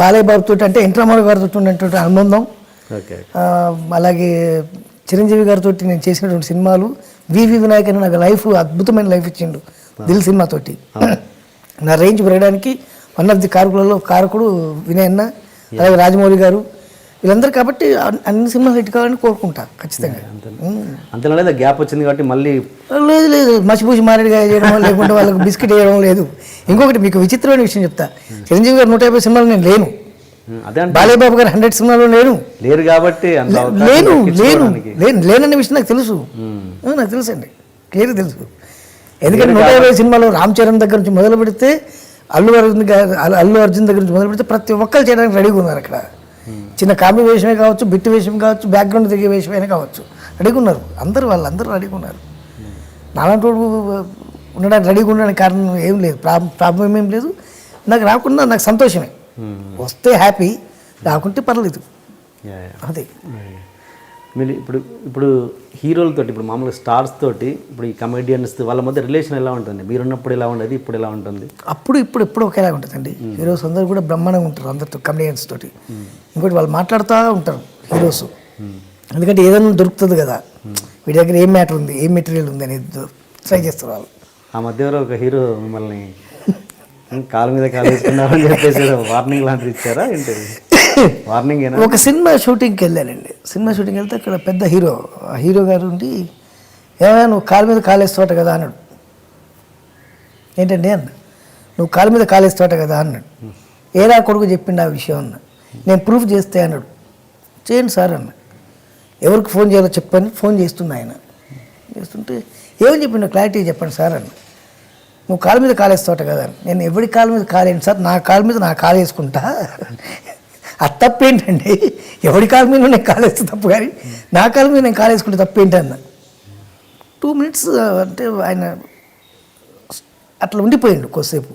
బాలయ్య బాబు తోటి అంటే ఎన్ రామారావు గారితో ఉన్నటువంటి అనుబంధం, అలాగే చిరంజీవి గారితో నేను చేసినటువంటి సినిమాలు. వివి వినాయక్ అని నాకు అద్భుతమైన లైఫ్ ఇచ్చిండు దిల్ సినిమాతోటి. నా రేంజ్ పెరగడానికి వన్ ఆఫ్ ది కారకుడు వినయ్ అన్న, అలాగే రాజమౌళి గారు, వీళ్ళందరూ. కాబట్టి అన్ని సినిమాలు హిట్ కావాలని కోరుకుంటా ఖచ్చితంగా. అంతే గ్యాప్ వచ్చింది కాబట్టి మళ్ళీ లేదు మసిపూసి మారేడుగా చేయడం, లేకుంటే వాళ్ళకి బిస్కెట్ వేయడం లేదు. ఇంకొకటి మీకు విచిత్రమైన విషయం చెప్తా, చిరంజీవి గారు 150 సినిమాలు నేను లేను, బాలయ్య బాబు గారు 100 సినిమాలు లేరు కాబట్టి లేనన్న విషయం నాకు తెలుసు, నాకు తెలుసండి, క్లియర్ తెలుసు. ఎందుకంటే 150 సినిమాలు రామ్ చరణ్ దగ్గర నుంచి మొదలు పెడితే అల్లు అర్జున్ దగ్గర నుంచి మొదలు పెడితే ప్రతి ఒక్కరు చేయడానికి రెడీగా ఉన్నారు. అక్కడ చిన్న కామెడీ వేషమే కావచ్చు, బిట్టు వేషం కావచ్చు, బ్యాక్గ్రౌండ్ తిరిగే వేషమైనా కావచ్చు, రెడీగా ఉన్నారు. వాళ్ళందరూ రెడీగా ఉన్నారు. నాలాంటి ఉండడానికి రెడీగా ఉండడానికి కారణం ఏం లేదు, ప్రాబ్లం ఏం లేదు. నాకు రాకుండా నాకు సంతోషమే, వస్తే హ్యాపీ, రాకుంటే పర్లేదు. అదే మీరు ఇప్పుడు హీరోలతో, ఇప్పుడు మామూలుగా స్టార్స్ తోటి, ఇప్పుడు ఈ కమెడియన్స్ వాళ్ళ మధ్య రిలేషన్ ఎలా ఉంటుంది? మీరున్నప్పుడు ఎలా ఉండేది, ఇప్పుడు ఎలా ఉంటుంది? ఇప్పుడు ఒకేలా ఉంటుందండి. హీరోస్ అందరూ కూడా బ్రహ్మాండంగా ఉంటారు అందరితో, కమెడియన్స్ తోటి. ఇంకోటి వాళ్ళు మాట్లాడుతూ ఉంటారు హీరోస్, ఎందుకంటే ఏదైనా దొరుకుతుంది కదా, వీడి దగ్గర ఏం మ్యాటర్ ఉంది, ఏం మెటీరియల్ ఉంది అనేది ట్రై చేస్తారు వాళ్ళు. ఆ మధ్య ఒక హీరో మిమ్మల్ని కాలు మీద కాలు వేసుకున్నారని చెప్పేసి వార్నింగ్ లాంటిది ఇచ్చారా ఏంటి? వార్నింగ్ ఒక సినిమా షూటింగ్కి వెళ్ళానండి. సినిమా షూటింగ్ వెళ్తే అక్కడ పెద్ద హీరో గారు ఉండి, ఏమైనా నువ్వు కాలు మీద కాలేస్తావట కదా అన్నాడు. ఏంటండి అన్న, నువ్వు కాలు మీద కాలేస్తావట కదా అన్నాడు. ఏరా కొడుకు చెప్పిండు ఆ విషయం అన్న. నేను ప్రూఫ్ చేస్తే అన్నాడు. చేయండి సార్ అన్న. ఎవరికి ఫోన్ చేయాలో చెప్పని ఫోన్ చేస్తున్నా ఆయన. చేస్తుంటే ఏమని చెప్పిండు క్లారిటీ చెప్పండి సార్ అన్న. నువ్వు కాలు మీద కాలేస్తావట కదా. నేను ఎవరి కాలు మీద కాలేను సార్, నా కాలు మీద నా కాలు వేసుకుంటా. అది తప్పేంటండి, ఎవరి కాలు మీద నేను కాలేస్తే తప్పు, కానీ నా కాలు మీద నేను కాలేసుకుంటే తప్పేంటన్న. 2 minutes అంటే ఆయన అట్లా ఉండిపోయిండు కొద్దిసేపు.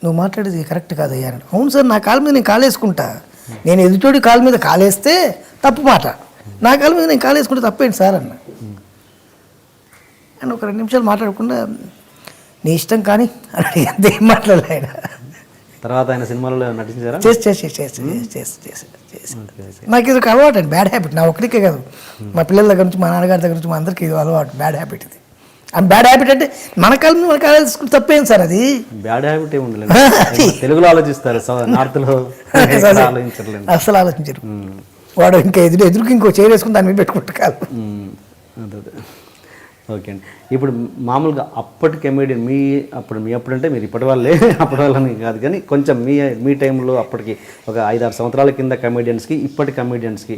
నువ్వు మాట్లాడేది కరెక్ట్ కాదయ్యా అని. అవును సార్, నా కాలు మీద నేను కాలేసుకుంటా. నేను ఎదుటోడి కాలు మీద కాలేస్తే తప్పు మాట, నా కాలు మీద నేను కాలేసుకుంటే తప్పేంటి సార్ అన్న. అని ఒక 2 నిమిషాలు మాట్లాడకుండా నీ ఇష్టం కానీ అని అంతే, ఏం మాట్లాడలే ఆయన. తర్వాత ఆయన సినిమాలలో నటించారా? చేసి నాకు ఇది ఒక అలవాటు అండి, బ్యాడ్ హ్యాబిట్. నా ఒక్కడికే కాదు, మా పిల్లల దగ్గర నుంచి, మా నాన్నగారి దగ్గర నుంచి, మా అందరికీ ఇది అలవాటు, బ్యాడ్ హ్యాబిట్ ఇది. అండ్ బ్యాడ్ హ్యాబిట్ అంటే మన కాలం మన కాలేసుకుంటే తప్పేం సార్ అది. బ్యాడ్ హ్యాబిట్ ఏమి ఉండలేదు, తెలుగులో ఆలోచిస్తారు, నార్త్లో ఆలోచించలేదు, అసలు ఆలోచించరు. వాడు ఇంకా ఎదురుకి ఇంకో చేరేసుకుని దాని మీద పెట్టుకుంటూ కాదు. అదే. ఓకే అండి. ఇప్పుడు మామూలుగా అప్పటి కమెడియన్ అప్పుడంటే మీరు ఇప్పటి వాళ్ళే, అప్పటి వాళ్ళని కాదు కానీ కొంచెం మీ టైంలో అప్పటికి ఒక 5-6 సంవత్సరాల కింద కమెడియన్స్కి ఇప్పటి కమెడియన్స్కి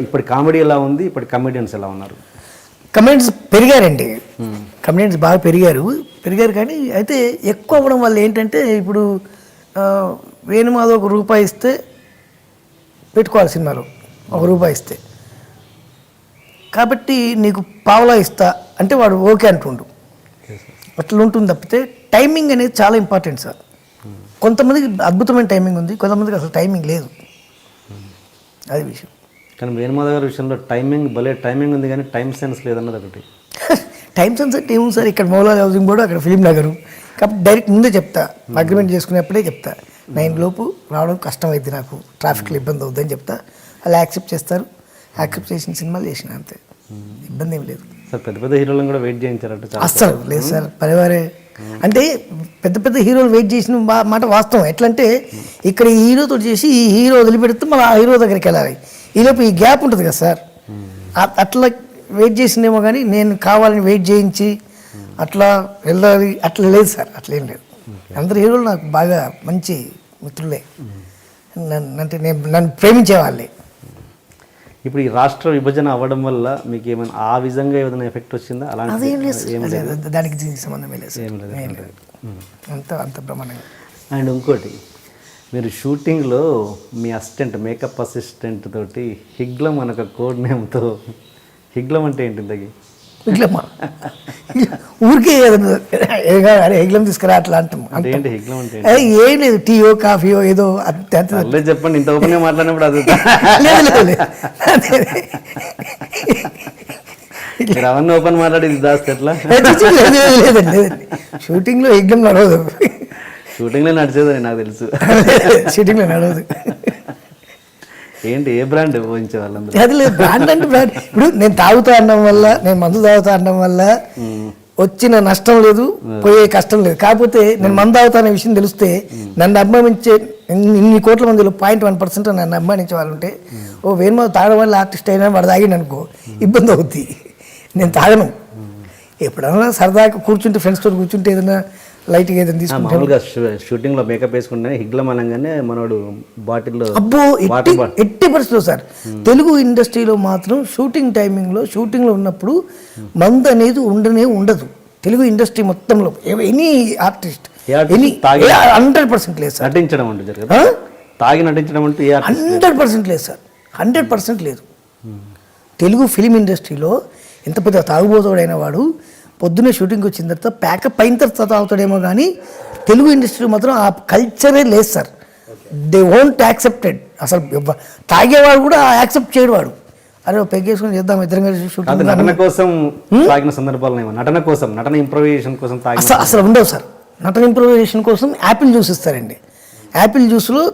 ఇప్పటి కామెడీ ఎలా ఉంది, ఇప్పటి కమెడియన్స్ ఎలా ఉన్నారు? కమెడియన్స్ పెరిగారండి, కమెడియన్స్ బాగా పెరిగారు కానీ అయితే ఎక్కువ అవ్వడం వల్ల ఏంటంటే ఇప్పుడు వేణుమాధవ్ ₹1 ఇస్తే పెట్టుకోవాలి సినిమాలో, ₹1 ఇస్తే, కాబట్టి నీకు పావలా ఇస్తా అంటే వాడు ఓకే అంటుండు. అట్లా ఉంటుంది తప్పితే టైమింగ్ అనేది చాలా ఇంపార్టెంట్ సార్. కొంతమందికి అద్భుతమైన టైమింగ్ ఉంది, కొంతమందికి అసలు టైమింగ్ లేదు, అది విషయం. కానీ వేణుమాధవ్ గారి విషయంలో భలే టైమింగ్ ఉంది కానీ టైం సెన్స్ లేదన్నది ఒకటి. టైం సెన్స్ అంటే ఏముంది సార్, ఇక్కడ మౌలాలి హౌసింగ్ బోర్డు, అక్కడ ఫిలిం నగరు, కాబట్టి డైరెక్ట్ ముందే చెప్తా, అగ్రిమెంట్ చేసుకునేప్పుడే చెప్తా, 9 లోపు రావడం కష్టం అయింది, నాకు ట్రాఫిక్లో ఇబ్బంది అవుతుందని చెప్తా. అలా యాక్సెప్ట్ చేస్తారు, యాక్సెప్ట్ చేసిన సినిమాలు చేసిన, అంతే, ఇబ్బంది ఏం లేదు సార్. పెద్ద హీరోలను కూడా వెయిట్ చేయించారంటే అస్సలు లేదు సార్. పరివారే అంటే పెద్ద హీరోలు వెయిట్ చేసిన మాట వాస్తవం. ఎట్లంటే ఇక్కడ ఈ హీరోతో చేసి ఈ హీరో వదిలిపెడితే మళ్ళీ ఆ హీరో దగ్గరికి వెళ్ళాలి, ఈలోపు ఈ గ్యాప్ ఉంటుంది కదా సార్. అట్లా వెయిట్ చేసిందేమో కానీ నేను కావాలని వెయిట్ చేయించి అట్లా వెళ్ళాలి అట్లా లేదు సార్, అట్లేం లేదు. అందరు హీరోలు నాకు బాగా మంచి మిత్రులే, నన్ను ప్రేమించే వాళ్ళే. ఇప్పుడు ఈ రాష్ట్ర విభజన అవ్వడం వల్ల మీకు ఏమైనా ఆ విధంగా ఏదైనా ఎఫెక్ట్ వచ్చిందా? అదేం లేదు, దానికి సంబంధమే లేదు, అంత బ్రహ్మాండంగా. అండ్ ఇంకోటి, మీరు షూటింగ్లో మీ మేకప్ అసిస్టెంట్ తోటి హిగ్లం అనే ఒక కోడ్ నేమ్తో, హిగ్లం అంటే ఏంటి ఇంతకీ? హిగ్లమ్మా ఊరికే అరే హిగ్లం తీసుకురా అట్లా అంటాం. ఏంటి హిగ్లం అంటే? ఏం లేదు, టీయో కాఫీయో ఏదో చెప్పండి, ఇంత ఓపెన్గా మాట్లాడినప్పుడు అది మీరు అవన్నీ ఓపెన్ మాట్లాడేది దాస్తే ఎట్లా? లేదండి, షూటింగ్లో హిగ్లం నడవదు, షూటింగ్లో నడిచేదని నాకు తెలుసు, షూటింగ్లో నడవదు. ఏంటి ఏ బ్రాండ్ ఊహించే వాళ్ళందరూ? అది లేదు, బ్రాండ్ అంటే బ్రాండ్. ఇప్పుడు నేను తాగుతా అనడం వల్ల, నేను మందు తాగుతా అనడం వల్ల వచ్చిన నష్టం లేదు, పోయే కష్టం లేదు. కాకపోతే నేను మందు తాగుతా అనే విషయం తెలిస్తే నన్ను అభిమానించే ఇన్ని కోట్ల మందిలో 0.1% నన్ను అభిమానించే వాళ్ళు ఉంటే, ఓ వేణుమాధవ్ తాగడం వల్ల ఆర్టిస్ట్ అయినా వాడు తాగిండు అనుకో ఇబ్బంది అవుద్ది. నేను తాగను, ఎప్పుడన్నా సరదాగా కూర్చుంటే ఫ్రెండ్స్తో కూర్చుంటే ఏదైనా లైట్గా ఏదైనా తీసుకుంటాను. మామూలుగా షూటింగ్లో మేకప్ వేసుకుంటే హిగ్లం అనగానే మనోడు బాటిల్లో, అబ్బో ఎట్టి పరిస్థితుల్లో సార్, తెలుగు ఇండస్ట్రీలో మాత్రం షూటింగ్ టైమింగ్లో, షూటింగ్లో ఉన్నప్పుడు మందు అనేది ఉండదు తెలుగు ఇండస్ట్రీ మొత్తంలో. ఎనీ ఆర్టిస్ట్ 100% లేదు సార్. నటించడం అంటే జరగదు, తాగి నటించడం అంటే 100% లేదు సార్, 100% లేదు. తెలుగు ఫిలిం ఇండస్ట్రీలో ఎంత పెద్ద తాగుబోతుడైన వాడు పొద్దున్నే షూటింగ్కి వచ్చిన తర్వాత ప్యాకప్ అయిన తర్వాత తాగుతాడేమో కానీ తెలుగు ఇండస్ట్రీలో మాత్రం ఆ కల్చరే లేదు సార్. They won't accepted. అసలు తాగేవాడు కూడా యాక్సెప్ట్ చేయడు. వాడు అరే పెగ్గేసుకొని చేద్దాం ఇద్దరం కలిసి షూటింగ్. నటన కోసం తాగిన సందర్భాలు, నటన ఇంప్రూవైజేషన్ కోసం అసలు ఉండవు సార్. నటన ఇంప్రూవైజేషన్ కోసం యాపిల్ జ్యూస్ ఇస్తారండి, యాపిల్ జ్యూస్లో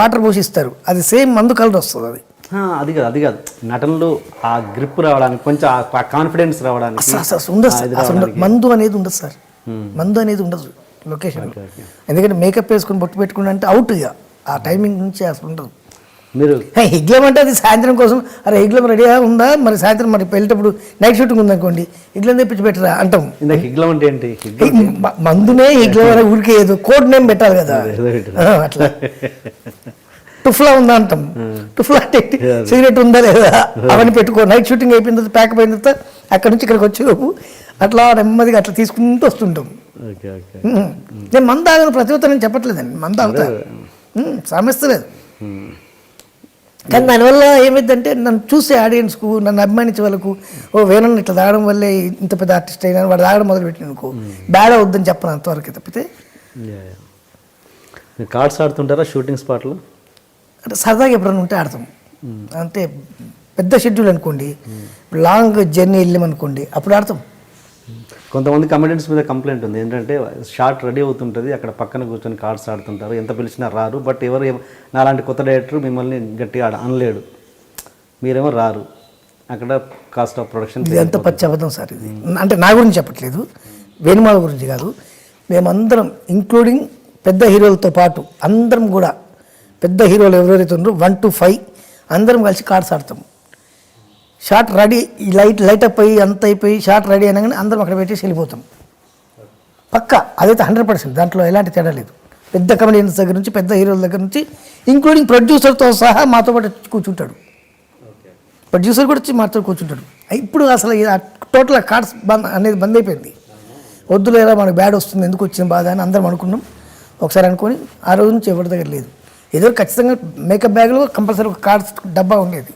వాటర్ పోసి ఇస్తారు, అది సేమ్ మందు కలర్ వస్తుంది. అది కాదు నటనలో ఆ గ్రిప్ రావడానికి, కొంచెం ఆ కాన్ఫిడెన్స్ రావడానికి ఉండదు సార్. అసలు మందు అనేది ఉండదు సార్, మందు అనేది ఉండదు లొకేషన్. ఎందుకంటే మేకప్ వేసుకుని బొట్టు పెట్టుకుని అంటే అవుట్, ఇక ఆ టైమింగ్ నుంచి అసలు ఉండదు. మీరు హిగ్లం అంటే అది సాయంత్రం కోసం, అరే హిగ్లం రెడీగా ఉందా, మరి సాయంత్రం మరి వెళ్ళేటప్పుడు నైట్ షూటింగ్ ఉందనుకోండి, హిగ్లం తెప్పించి పెట్టరా అంటాం. హిగ్లం అంటే ఏంటి? మందునే హిగ్లం అనే ఊరికే ఏదో కోడ్ నేమ్ పెట్టాలి కదా, అట్లా. టుఫ్లా ఉందా అంటాం, టుఫ్లా అంటే సిగరెట్ ఉందా లేదా అవన్నీ పెట్టుకో. నైట్ షూటింగ్ అయిపోయిన తర్వాత ప్యాకప్ అయిన తర్వాత అక్కడ నుంచి ఇక్కడికి వచ్చేలోపు అట్లా నెమ్మదిగా అట్లా తీసుకుంటూ వస్తుంటాం. నేను మందు తాగను ప్రతి ఒక్కరు నేను చెప్పట్లేదండి, మందు తాగుతా, సమస్య లేదు. కానీ దానివల్ల ఏమైందంటే నన్ను చూసే ఆడియన్స్కు, నన్ను అభిమానించే వాళ్ళకు, ఓ వేణుని ఇట్లా తాగడం వల్లే ఇంత పెద్ద ఆర్టిస్ట్ అయినా వాడు తాగడం మొదలు పెట్టిన అనుకో బ్యాడ్ అవుద్దని చెప్పను, అంతవరకు తప్పితే మీరు కార్డ్స్ ఆడుతుంటారా షూటింగ్ స్పాట్లో? అంటే సరదాగా ఎప్పుడైనా ఉంటే ఆడతాం. అంటే పెద్ద షెడ్యూల్ అనుకోండి, లాంగ్ జర్నీ వెళ్ళామనుకోండి, అప్పుడు ఆడతాం. కొంతమంది కమెడియన్స్ మీద కంప్లైంట్ ఉంది ఏంటంటే షార్ట్ రెడీ అవుతుంటుంది, అక్కడ పక్కన కూర్చొని కార్డ్స్ ఆడుతుంటారు, ఎంత పిలిచినా రారు. బట్ నాలాంటి కొత్త డైరెక్టర్ మిమ్మల్ని గట్టిగా అనలేడు, మీరేమో రారు, అక్కడ కాస్ట్ ఆఫ్ ప్రొడక్షన్. ఇది ఎంత పచ్చి అబద్ధం సార్ ఇది. అంటే నా గురించి చెప్పట్లేదు, వేణుమాల గురించి కాదు. మేమందరం ఇంక్లూడింగ్ పెద్ద హీరోలతో పాటు అందరం కూడా, పెద్ద హీరోలు ఎవరెవరైతే ఉన్నారో 1 to 5 అందరం కలిసి కార్డ్స్ ఆడతాం. షార్ట్ రెడీ, లైట్ అప్ అయ్యి అంత అయిపోయి షార్ట్ రెడీ అనగానే అందరం అక్కడ పెట్టేసి వెళ్ళిపోతాం. పక్కా అదైతే 100%, దాంట్లో ఎలాంటి తేడా లేదు. పెద్ద కమెడియన్స్ దగ్గర నుంచి, పెద్ద హీరోల దగ్గర నుంచి, ఇంక్లూడింగ్ ప్రొడ్యూసర్తో సహా మాతో పాటు కూర్చుంటాడు. ప్రొడ్యూసర్ కూడా వచ్చి మాతో కూర్చుంటాడు. ఇప్పుడు అసలు టోటల్ కార్డ్స్ బంద్ అయిపోయింది. వద్దులేరా మనకు బ్యాడ్ వస్తుంది, ఎందుకు వచ్చిన బాధ అని అందరం అనుకున్నాం. ఒకసారి అనుకొని ఆ రోజు నుంచి ఎవరి దగ్గర లేదు. ఏదో ఖచ్చితంగా మేకప్ బ్యాగ్లో కంపల్సరీ ఒక కార్డ్స్ డబ్బా ఉండేది,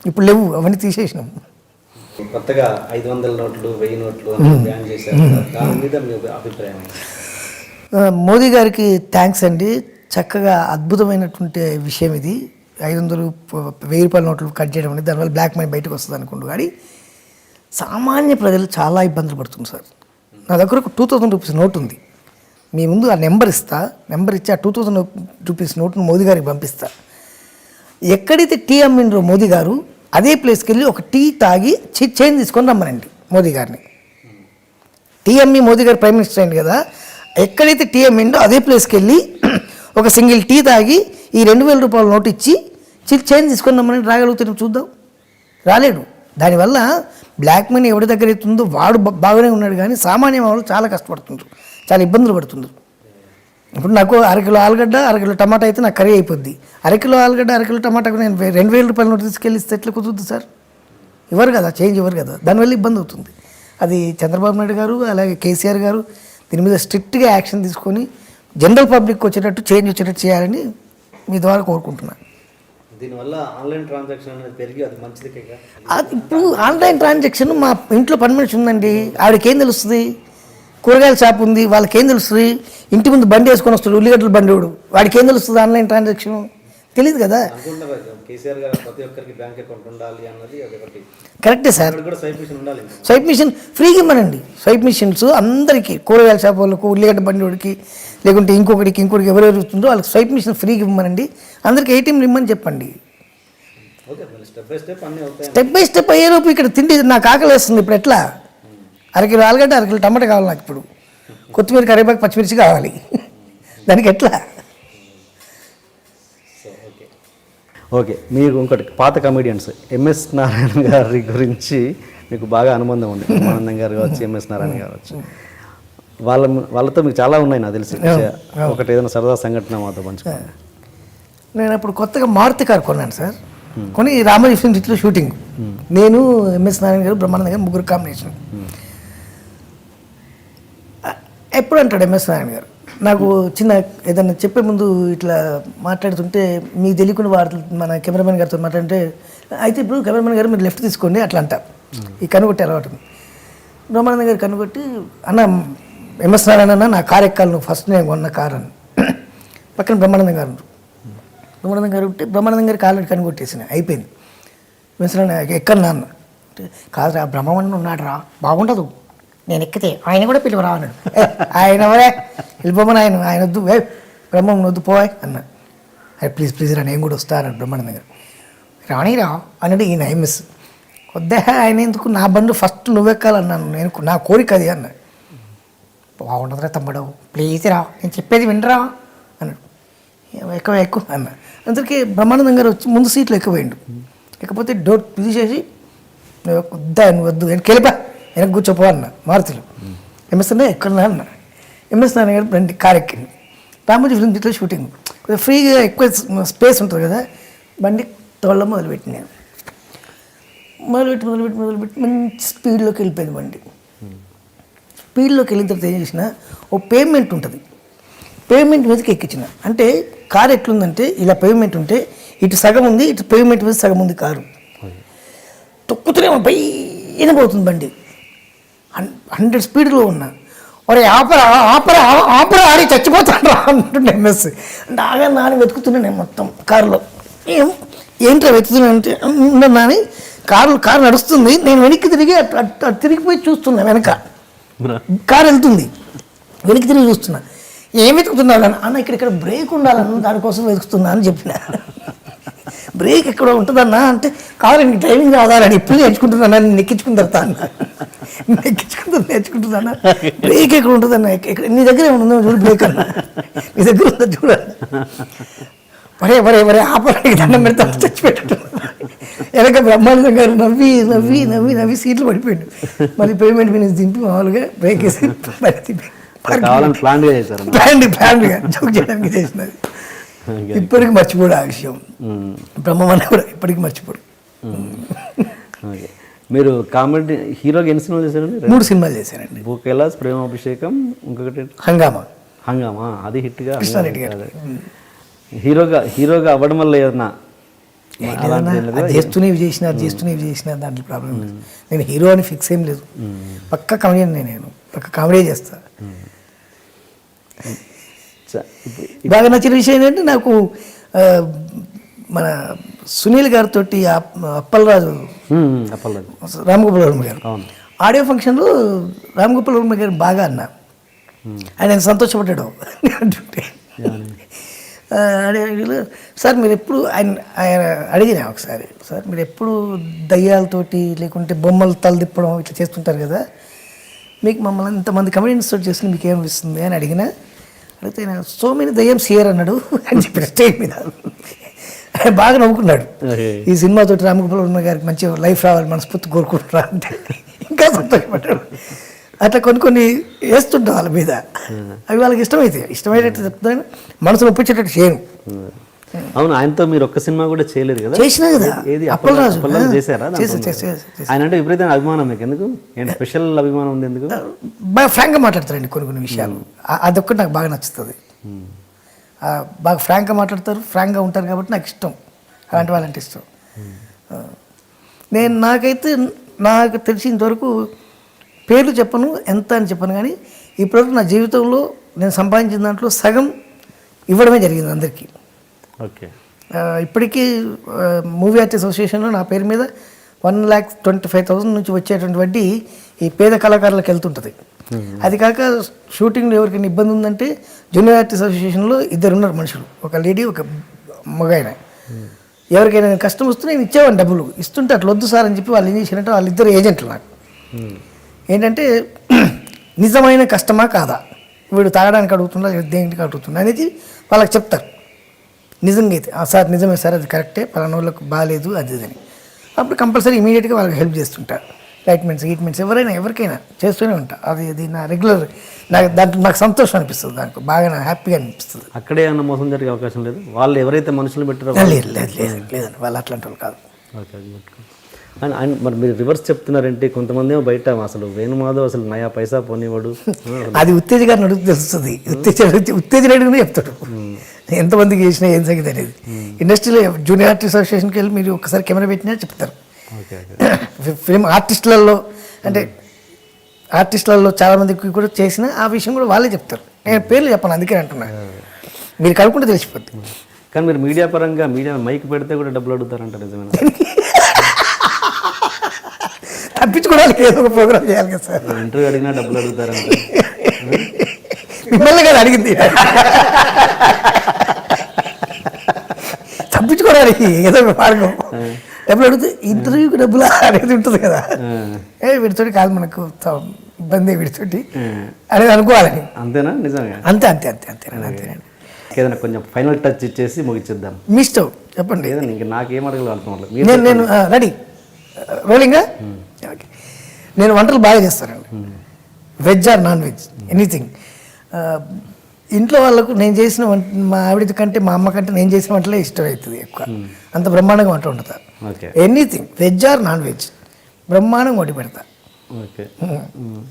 ఇప్పుడు లేవు, అవన్నీ తీసేసినాం. కొత్తగా 500 నోట్లు 1000 నోట్లు బ్యాన్ చేశారు, దాని మీద మీ అభిప్రాయం? మోదీ గారికి థ్యాంక్స్ అండి. చక్కగా అద్భుతమైనటువంటి విషయం ఇది. 500 1000 రూపాయల నోట్లు కట్ చేయడం అనేది, దానివల్ల బ్లాక్ మనీ బయటకు వస్తుంది అనుకుంటూ. కానీ సామాన్య ప్రజలు చాలా ఇబ్బందులు పడుతుంది సార్. నా దగ్గర ఒక 2000 రూపీస్ నోట్ ఉంది. మీ ముందు ఆ నెంబర్ ఇచ్చి ఆ 2000 రూపీస్ నోట్ను మోదీ గారికి పంపిస్తా. ఎక్కడైతే టీ అమ్మిండ్రో మోదీ గారు, అదే ప్లేస్కి వెళ్ళి ఒక టీ తాగి చైన్ తీసుకొని రమ్మనండి మోదీ గారిని. టీ అమ్మి మోదీ గారు ప్రైమ్ మినిస్టర్ అయింది కదా, ఎక్కడైతే టీ అమ్మిండో అదే ప్లేస్కి వెళ్ళి ఒక సింగిల్ టీ తాగి ఈ 2000 రూపాయల నోటు ఇచ్చి చైన్ తీసుకొని రమ్మని రాగలుగుతాం, చూద్దాం. రాలేడు. దానివల్ల బ్లాక్ మనీ ఎవరి దగ్గర అవుతుందో వాడు బాగానే ఉన్నాడు, కానీ సామాన్య వాళ్ళు చాలా కష్టపడుతుండ్రు, చాలా ఇబ్బందులు పడుతుండ్రు. ఇప్పుడు నాకు 1 కిలో ఆలుగడ్డ 1 కిలో టమాటా అయితే నాకు కర్రీ అయిపోద్ది. 1 కిలో ఆలుగడ్డ 1 కిలో టమాటాకు నేను 2000 రూపాయల నోటు తీసుకెళ్ళి ఇస్తే ఎట్లా కుదురుతుంది సార్? ఇవ్వరు కదా, చేంజ్ ఇవ్వరు కదా. దానివల్ల ఇబ్బంది అవుతుంది. అది చంద్రబాబు నాయుడు గారు అలాగే కేసీఆర్ గారు దీని మీద స్ట్రిక్ట్గా యాక్షన్ తీసుకొని జనరల్ పబ్లిక్ వచ్చేటట్టు, చేంజ్ వచ్చేటట్టు చేయాలని మీ ద్వారా కోరుకుంటున్నాను. దీనివల్ల ఆన్లైన్ ట్రాన్సాక్షన్ అనేది పెరిగి అది మంచిది. అది ఇప్పుడు ఆన్లైన్ ట్రాన్సాక్షన్, మా ఇంట్లో పని మనిషి ఉందండి, ఆవిడకేం తెలుస్తుంది? కూరగాయల షాప్ ఉంది, వాళ్ళకేం తెలుస్తుంది? ఇంటి ముందు బండి వేసుకొని వస్తాడు, ఉల్లిగడ్డల బండి వాడు, వాడికి ఏం తెలుస్తుంది ఆన్లైన్ ట్రాన్సాక్షన్? తెలియదు కదా. కరెక్టే సార్. స్వైప్ మిషన్ ఫ్రీగా ఇవ్వనండి. స్వైప్ మిషన్స్ అందరికీ, కూరగాయల షాప్ వాళ్ళకు, ఉల్లిగడ్డ బండి వాడికి, లేకుంటే ఇంకొకటికి ఎవరెవరు ఇస్తుందో వాళ్ళకి స్వైప్ మిషన్ ఫ్రీగా ఇవ్వమనండి. అందరికీ ఏటీఎంలు ఇవ్వమని చెప్పండి. స్టెప్ బై స్టెప్ అయ్యేలోపు ఇక్కడ తిండి నాకు ఆకలి వేస్తుంది. ఇప్పుడు ఎట్లా? 1 కిలో ఆలుగడ్డ 1 కిలో టమాటా కావాలి నాకు, ఇప్పుడు కొత్తిమీర కరివేపాకు పచ్చిమిర్చి కావాలి, దానికి ఎట్లా? ఓకే, మీరు ఇంకోటి పాత కమెడియన్స్ ఎంఎస్ నారాయణ గారి గురించి మీకు బాగా అనుబంధం ఉంది. ఆనందం గారు కావచ్చు, ఎంఎస్ నారాయణ కావచ్చు, వాళ్ళతో మీకు చాలా ఉన్నాయి నాకు తెలిసి. ఒకటి ఏదైనా సరదా సంఘటన మాతో పంచుకోండి. నేను అప్పుడు కొత్తగా మారుతి కారు కొన్నాను సార్. కొని రామోజీ ఫిల్మ్ సిటీలో షూటింగ్, నేను ఎంఎస్ నారాయణ గారు బ్రహ్మానంద గారు ముగ్గురు కాంబినేషన్. ఎప్పుడు అంటాడు ఎంఎస్ నారాయణ గారు, నాకు చిన్న ఏదన్నా చెప్పే ముందు ఇట్లా మాట్లాడుతుంటే మీకు తెలియకుండా మన కెమెరామెన్ గారితో మాట్లాడితే, అయితే ఇప్పుడు కెమెరామెన్ గారు మీరు లెఫ్ట్ తీసుకోండి అట్లా అంట. ఈ కనుగొట్టి అలవాటు. బ్రహ్మానంద గారు కనుగొట్టి, అన్న ఎంఎస్ నారాయణ అన్న నా కారు ఎక్కాలి నువ్వు, ఫస్ట్ నేను కొన్న కారు అని. పక్కన బ్రహ్మానందం గారు ఉంటే బ్రహ్మానందం గారికి ఆల్రెడీ కనుగొట్టేసిన అయిపోయింది. ఎంఎస్ నారాయణ ఎక్కను నాన్న అంటే, కాదురా బ్రహ్మానందం ఉన్నాడు రా, బాగుండదు, నేను ఎక్కితే ఆయన కూడా పిలువరా అన్నాడు. ఆయన ఎవరే వెళ్ళిపోమని, ఆయన వద్దు, బ్రహ్మం వద్దు పోయ్ అన్న. అరే ప్లీజ్ రా, నేను కూడా వస్తా అన్నాడు బ్రహ్మానంద గారు. రాణిరా అన్నాడు ఈయన ఎంఎస్. వద్దే ఆయన ఎందుకు, నా బండు ఫస్ట్ నువ్వెక్కాలన్నాను, నేను నా కోరిక అది అన్నాడు. బాగుండదురా తమ్ముడు, ప్లీజ్ రా, నేను చెప్పేది వినరా అన్నాడు. ఎక్కువ అన్న. అందరికీ బ్రహ్మానందం గారు వచ్చి ముందు సీట్లో ఎక్కిపోయిండు. ఎక్కపోతే డోర్ తీసేసి, నువ్వు వద్దు వెళ్ళిపా, వెనక్కి కూర్చోపో అన్న. మారుతులు ఎంఎస్ అన్న ఎక్కడన్నా అన్న. ఎంఎస్ నారాయణ గారు బండి కారు ఎక్కింది. రామోజీ ఫిల్మ్ సిటీలో షూటింగ్, కొద్దిగా ఫ్రీగా ఎక్కువ స్పేస్ ఉంటుంది కదా, బండి తోళ్ళ మొదలుపెట్టి నేను మొదలుపెట్టి మంచి స్పీడ్లోకి వెళ్ళిపోయింది బండి. స్పీడ్లోకి వెళ్ళిన తర్వాత ఏం చేసిన, ఓ పేమెంట్ ఉంటుంది, పేమెంట్ మీదకి ఎక్కించిన. అంటే కారు ఎట్లుందంటే ఇలా పేమెంట్ ఉంటే ఇటు సగం ఉంది, ఇటు పేమెంట్ మీద సగం ఉంది కారు. తొక్కుతూనే పైన పోతుంది బండి, 100 స్పీడ్లో ఉన్నా. ఒరే ఆపరా ఆపరా ఆపరా ఆడి చచ్చిపోతాడు అంటుండే ఎంఎస్. నాగా నాని వెతుకుతున్నా నేను మొత్తం కారులో. ఏంటో వెతుకుతున్నా అంటే నాని కారు నడుస్తుంది, నేను వెనక్కి తిరిగి అటు తిరిగిపోయి చూస్తున్నా, వెనక కారు వెళ్తుంది, వెనక్కి తిరిగి చూస్తున్నా. ఏం వెతుకుతున్నాను అన్న, ఇక్కడ బ్రేక్ ఉండాలన్న దానికోసం వెతుకుతున్నా అని చెప్పిన. బ్రేక్ ఎక్కడ ఉంటుందన్నా అంటే, కారు నీకు డ్రైవింగ్ రాదాలని ఇప్పుడు నేర్చుకుంటున్నా, నేను ఎక్కించుకుంటా అన్న. నేర్చుకుంటుందన్నా బ్రేక్ ఎక్కడ ఉంటుందన్న, నీ దగ్గర ఏమన్నా చూడు బ్రేక్ అన్న, నీ దగ్గర ఉందా చూడాలి. వరే ఆపరానికి దండం పెడతా చచ్చిపెట్టు. వెనక బ్రహ్మానందం గారు నవ్వి నవ్వి నవ్వి నవ్వి సీట్లు పడిపోయాడు. మళ్ళీ పేమెంట్ మీద దింపి మామూలుగా బ్రేక్ వేసి ప్లాన్గా జోక్ చేయడానికి చేసినది. ఇప్పటికి మర్చిపోడు ఆ విషయం. బ్రహ్మమన్న కూడా ఇప్పటికి మర్చిపోడు. మీరు కామెడీ హీరోగా ఎన్ని సినిమాలు చేశారండి? 3 సినిమాలు చేశానండి. భూకైలాస్, ప్రేమాభిషేకం, ఇంకొకటి హంగామా. అది హిట్గా. కృష్ణారెడ్డి గారు హీరోగా అవ్వడం వల్ల ఏదన్నా చేస్తూనే చేసిన దాంట్లో ప్రాబ్లం లేదు. నేను హీరో అని ఫిక్స్ ఏం లేదు, పక్క కామెడియన్. నేను పక్క కామెడీ చేస్తా. బాగా నచ్చిన విషయం ఏంటంటే, నాకు మన సునీల్ గారితో అప్పలరాజు రామగోపాల్ వర్మ గారు ఆడియో ఫంక్షన్లో రామగోపాల్ వర్మ గారు బాగా అన్నా, ఆయన సంతోషపడ్డాడు అంటుంటే. సార్ మీరు ఎప్పుడు ఆయన అడిగినా ఒకసారి, సార్ మీరు ఎప్పుడు దయ్యాలతోటి లేకుంటే బొమ్మలు తలదిప్పడం ఇట్లా చేస్తుంటారు కదా, మీకు మమ్మల్ని ఇంతమంది కమెడియన్స్ తోటి చేస్తుంది మీకు ఏమనిపిస్తుంది అని అడిగితే ఆయన సో మెనీ దయ్యం సియర్ అన్నాడు అని చెప్పిన స్టేజ్ మీద. ఆయన బాగా నవ్వుకున్నాడు. ఈ సినిమాతోటి రామగోపాల్ వర్మ గారికి మంచి లైఫ్ రావాలి మనస్ఫూర్తి కోరుకుంటున్నా అంటే ఇంకా సంతోషపడ్డాడు. అట్లా కొన్ని వేస్తుంటాం వాళ్ళ మీద, అవి వాళ్ళకి ఇష్టమయ్యేటట్టు చెప్తాను, మనసును ఒప్పించేటట్టు చేయను. అవును, ఆయనతో మీరు ఒక్క సినిమా కూడా చేయలేదు కదా? చేసినా కదా, అప్పలరాజు చేశారా? ఆయన అంటే విపరీతమైన అభిమానం మీకు ఎందుకు? ఏంటి స్పెషల్ అభిమానం ఉంది ఎందుకు? బాగా ఫ్రాంక్గా మాట్లాడతారండి కొన్ని విషయాలు, అదొక్కటి నాకు బాగా నచ్చుతుంది. బాగా ఫ్రాంక్గా మాట్లాడతారు, ఫ్రాంక్గా ఉంటారు కాబట్టి నాకు ఇష్టం, అలాంటి వాళ్ళంటే ఇష్టం. నాకు తెలిసినంతవరకు పేర్లు చెప్పను, ఎంత అని చెప్పను, కానీ ఇప్పటివరకు నా జీవితంలో నేను సంపాదించిన దాంట్లో సగం ఇవ్వడమే జరిగింది అందరికీ. ఓకే. ఇప్పటికీ మూవీ ఆర్టిస్ట్ అసోసియేషన్లో నా పేరు మీద 1,25,000 నుంచి వచ్చేటువంటి వడ్డీ ఈ పేద కళాకారులకు వెళ్తుంటుంది. అది కాక షూటింగ్లో ఎవరికైనా ఇబ్బంది ఉందంటే జూనియర్ ఆర్టిస్ట్ అసోసియేషన్లో 2 ఉన్నారు మనుషులు, ఒక లేడీ ఒక మగాయన. ఎవరికైనా కష్టం వస్తే నేను ఇచ్చేవాడిని, డబ్బులు ఇస్తుంటే అట్లా వద్దు సార్ అని చెప్పి వాళ్ళు ఏం చేశారంటే వాళ్ళిద్దరు ఏజెంట్లు నాకు. ఏంటంటే నిజమైన కష్టమా కాదా, వీడు తాగడానికి అడుగుతున్నా దేనికి అడుగుతున్నా అనేది వాళ్ళకి చెప్తారు. నిజంగా అయితే సార్ నిజమే సార్, అది కరెక్టే, పలానా వాళ్ళకు బాగాలేదు అది అని, అప్పుడు కంపల్సరీ ఇమీడియట్గా వాళ్ళకి హెల్ప్ చేస్తుంటారు. ట్రీట్మెంట్స్ ఎవరికైనా చేస్తూనే ఉంటా. అది నా రెగ్యులర్, దాంట్లో నాకు సంతోషం అనిపిస్తుంది, దానికి బాగా నాకు హ్యాపీగా అనిపిస్తుంది. అక్కడే ఏమన్నా మోసం జరిగే అవకాశం లేదు? వాళ్ళు ఎవరైతే మనుషులు పెట్టారో లేదండి, వాళ్ళు అట్లాంటి వాళ్ళు కాదు. ఓకే. అండ్ మరి మీరు రివర్స్ చెప్తున్నారంటే కొంతమంది ఏమో బయట అసలు వేణుమాధవ్ అసలు నయా పైసా పోనివాడు, అది ఉత్తేజ గారిని అడుగు తెలుస్తుంది. ఉత్తేజ అడిగినా చెప్తాడు ఎంతమందికి చేసినా ఏం సంగతి అనేది. ఇండస్ట్రీలో జూనియర్ ఆర్టిస్ట్ అసోసియేషన్కి వెళ్ళి మీరు ఒకసారి కెమెరా పెట్టినా చెప్తారు. ఫిల్మ్ ఆర్టిస్టులలో అంటే ఆర్టిస్టులలో చాలామందికి కూడా చేసిన ఆ విషయం కూడా వాళ్ళే చెప్తారు. నేను పేర్లు చెప్పను, అందుకే అంటున్నా, మీరు కనుక్కుంటే తెలిసిపోద్ది. కానీ మీరు మీడియా పరంగా మీడియా మైక్ పెడితే కూడా డబ్బులు అడుగుతారంట, నిజమేనా? తప్పించుకోవడానికి ఏదో ఒక ప్రోగ్రామ్ చేయాలి కదా సార్. ఇంటర్వ్యూ అడిగినా డబ్బులు అడుగుతారంట. మిమ్మల్ని కదా అడిగింది, తప్పించుకోవడానికి ఏదో ఒక మార్గం. డబ్బులు అడిగితే ఇంటర్వ్యూకి డబ్బులు అనేది ఉంటుంది కదా, వీడితోటి కాదు మనకు ఇబ్బంది వీడితోటి అనేది అనుకోవాలని. అంతేనా? నిజంగా అంతేనండి. ఏదైనా కొంచెం ఫైనల్ టచ్ ఇచ్చేసి ముగిచ్చేద్దాం. మీ ఇష్టం చెప్పండి. ఏదైనా ఇంక నాకేం అడగలేదు. నేను రెడీ రోలింగా. ఓకే. నేను వంటలు బాగా చేస్తానండి, veg or non veg anything. ఇంట్లో వాళ్ళకు నేను చేసిన వంట మా ఆవిడ కంటే మా అమ్మ కంటే నేను చేసిన వంటలే ఇష్టమవుతుంది ఎక్కువ, అంత బ్రహ్మాండంగా వంట వండుతా. Anything veg or non veg బ్రహ్మాండంగా వండి పెడతా.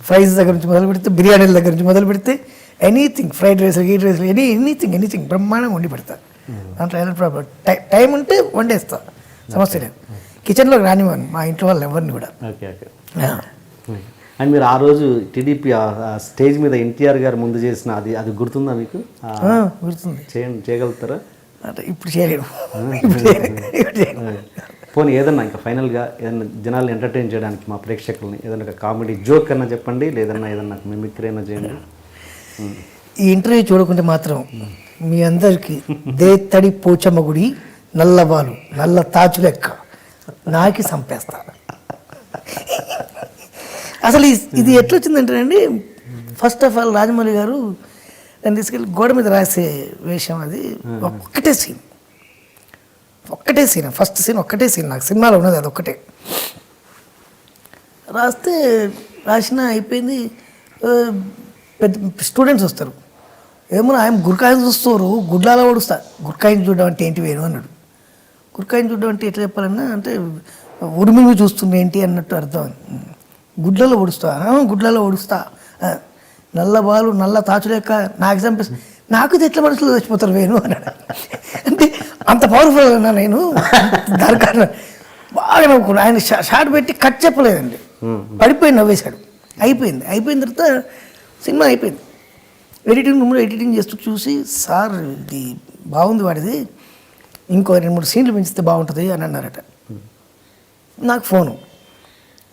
ఫ్రైస్ దగ్గర నుంచి మొదలు పెడితే, బిర్యానీల దగ్గర నుంచి మొదలు పెడితే ఎనీథింగ్, ఫ్రైడ్ రైస్ గీట్ రైస్ ఎనీథింగ్ బ్రహ్మాండంగా వండి పెడతా. దాంట్లో ఎలా ప్రాబ్లం, టైం ఉంటే వండేస్తా, సమస్య లేదు. కిచెన్లోకి రానివ్వను మా ఇంట్లో వాళ్ళు ఎవరిని కూడా. అండ్ మీరు ఆ రోజు టీడీపీ స్టేజ్ మీద ఎన్టీఆర్ గారు ముందు చేసిన అది గుర్తుందా మీకు? గుర్తుంది. చేయగలుగుతారా? అంటే ఇప్పుడు చేయలేము. పోనీ ఏదన్నా ఇంకా ఫైనల్గా ఏదన్నా జనాల్ని ఎంటర్టైన్ చేయడానికి మా ప్రేక్షకుల్ని ఏదన్నా ఒక కామెడీ జోక్ అన్నా చెప్పండి, లేదన్నా ఏదన్నా మిమిక్రీ అయినా చేయండి. ఈ ఇంటర్వ్యూ చూడకుంటే మాత్రం మీ అందరికీ దేత్తడి పోచమ్మ గుడి నల్లబాలు నల్ల తాచు లెక్క నాకి సంపేస్తా. అసలు ఇది ఎట్లొచ్చిందంటేనండి, ఫస్ట్ ఆఫ్ ఆల్ రాజమౌళి గారు దాన్ని తీసుకెళ్ళి గోడ మీద రాసే వేషం. అది ఒక్కటే సీన్ ఫస్ట్ సీన్ ఒక్కటే సీన్ నాకు సినిమాలో ఉన్నది, అది ఒక్కటే రాసిన అయిపోయింది. పెద్ద స్టూడెంట్స్ వస్తారు, ఏమో ఆయన గుర్కాయిని చూస్తారు, గుడ్లాలో ఓడుస్తా. గుర్కాయిని చూడడం అంటే ఏంటి వేణు అన్నాడు. గుర్కాయిని చూడడం అంటే ఎట్లా చెప్పాలన్నా, అంటే ఉరిమిని చూస్తుంది ఏంటి అన్నట్టు అర్థం. గుడ్లలో ఓడుస్తా నల్ల బాలు నల్ల తాచు లెక్క నాకు చంపేస్తా. నాకు ఎట్లా మనుషులు చచ్చిపోతారు వేణు అన్నాడు. అంటే అంత పవర్ఫుల్ అన్నా నేను. దాని కారణం బాగా నవ్వుకున్నాను. ఆయన షార్ట్ పెట్టి కట్ చెప్పలేదండి, పడిపోయి నవ్వేశాడు. అయిపోయిన తర్వాత సినిమా అయిపోయింది. ఎడిటింగ్ చేస్తూ చూసి, సార్ ఇది బాగుంది వాడిది, ఇంకో 2-3 సీన్లు పెంచితే బాగుంటుంది అని అన్నారట. నాకు ఫోను,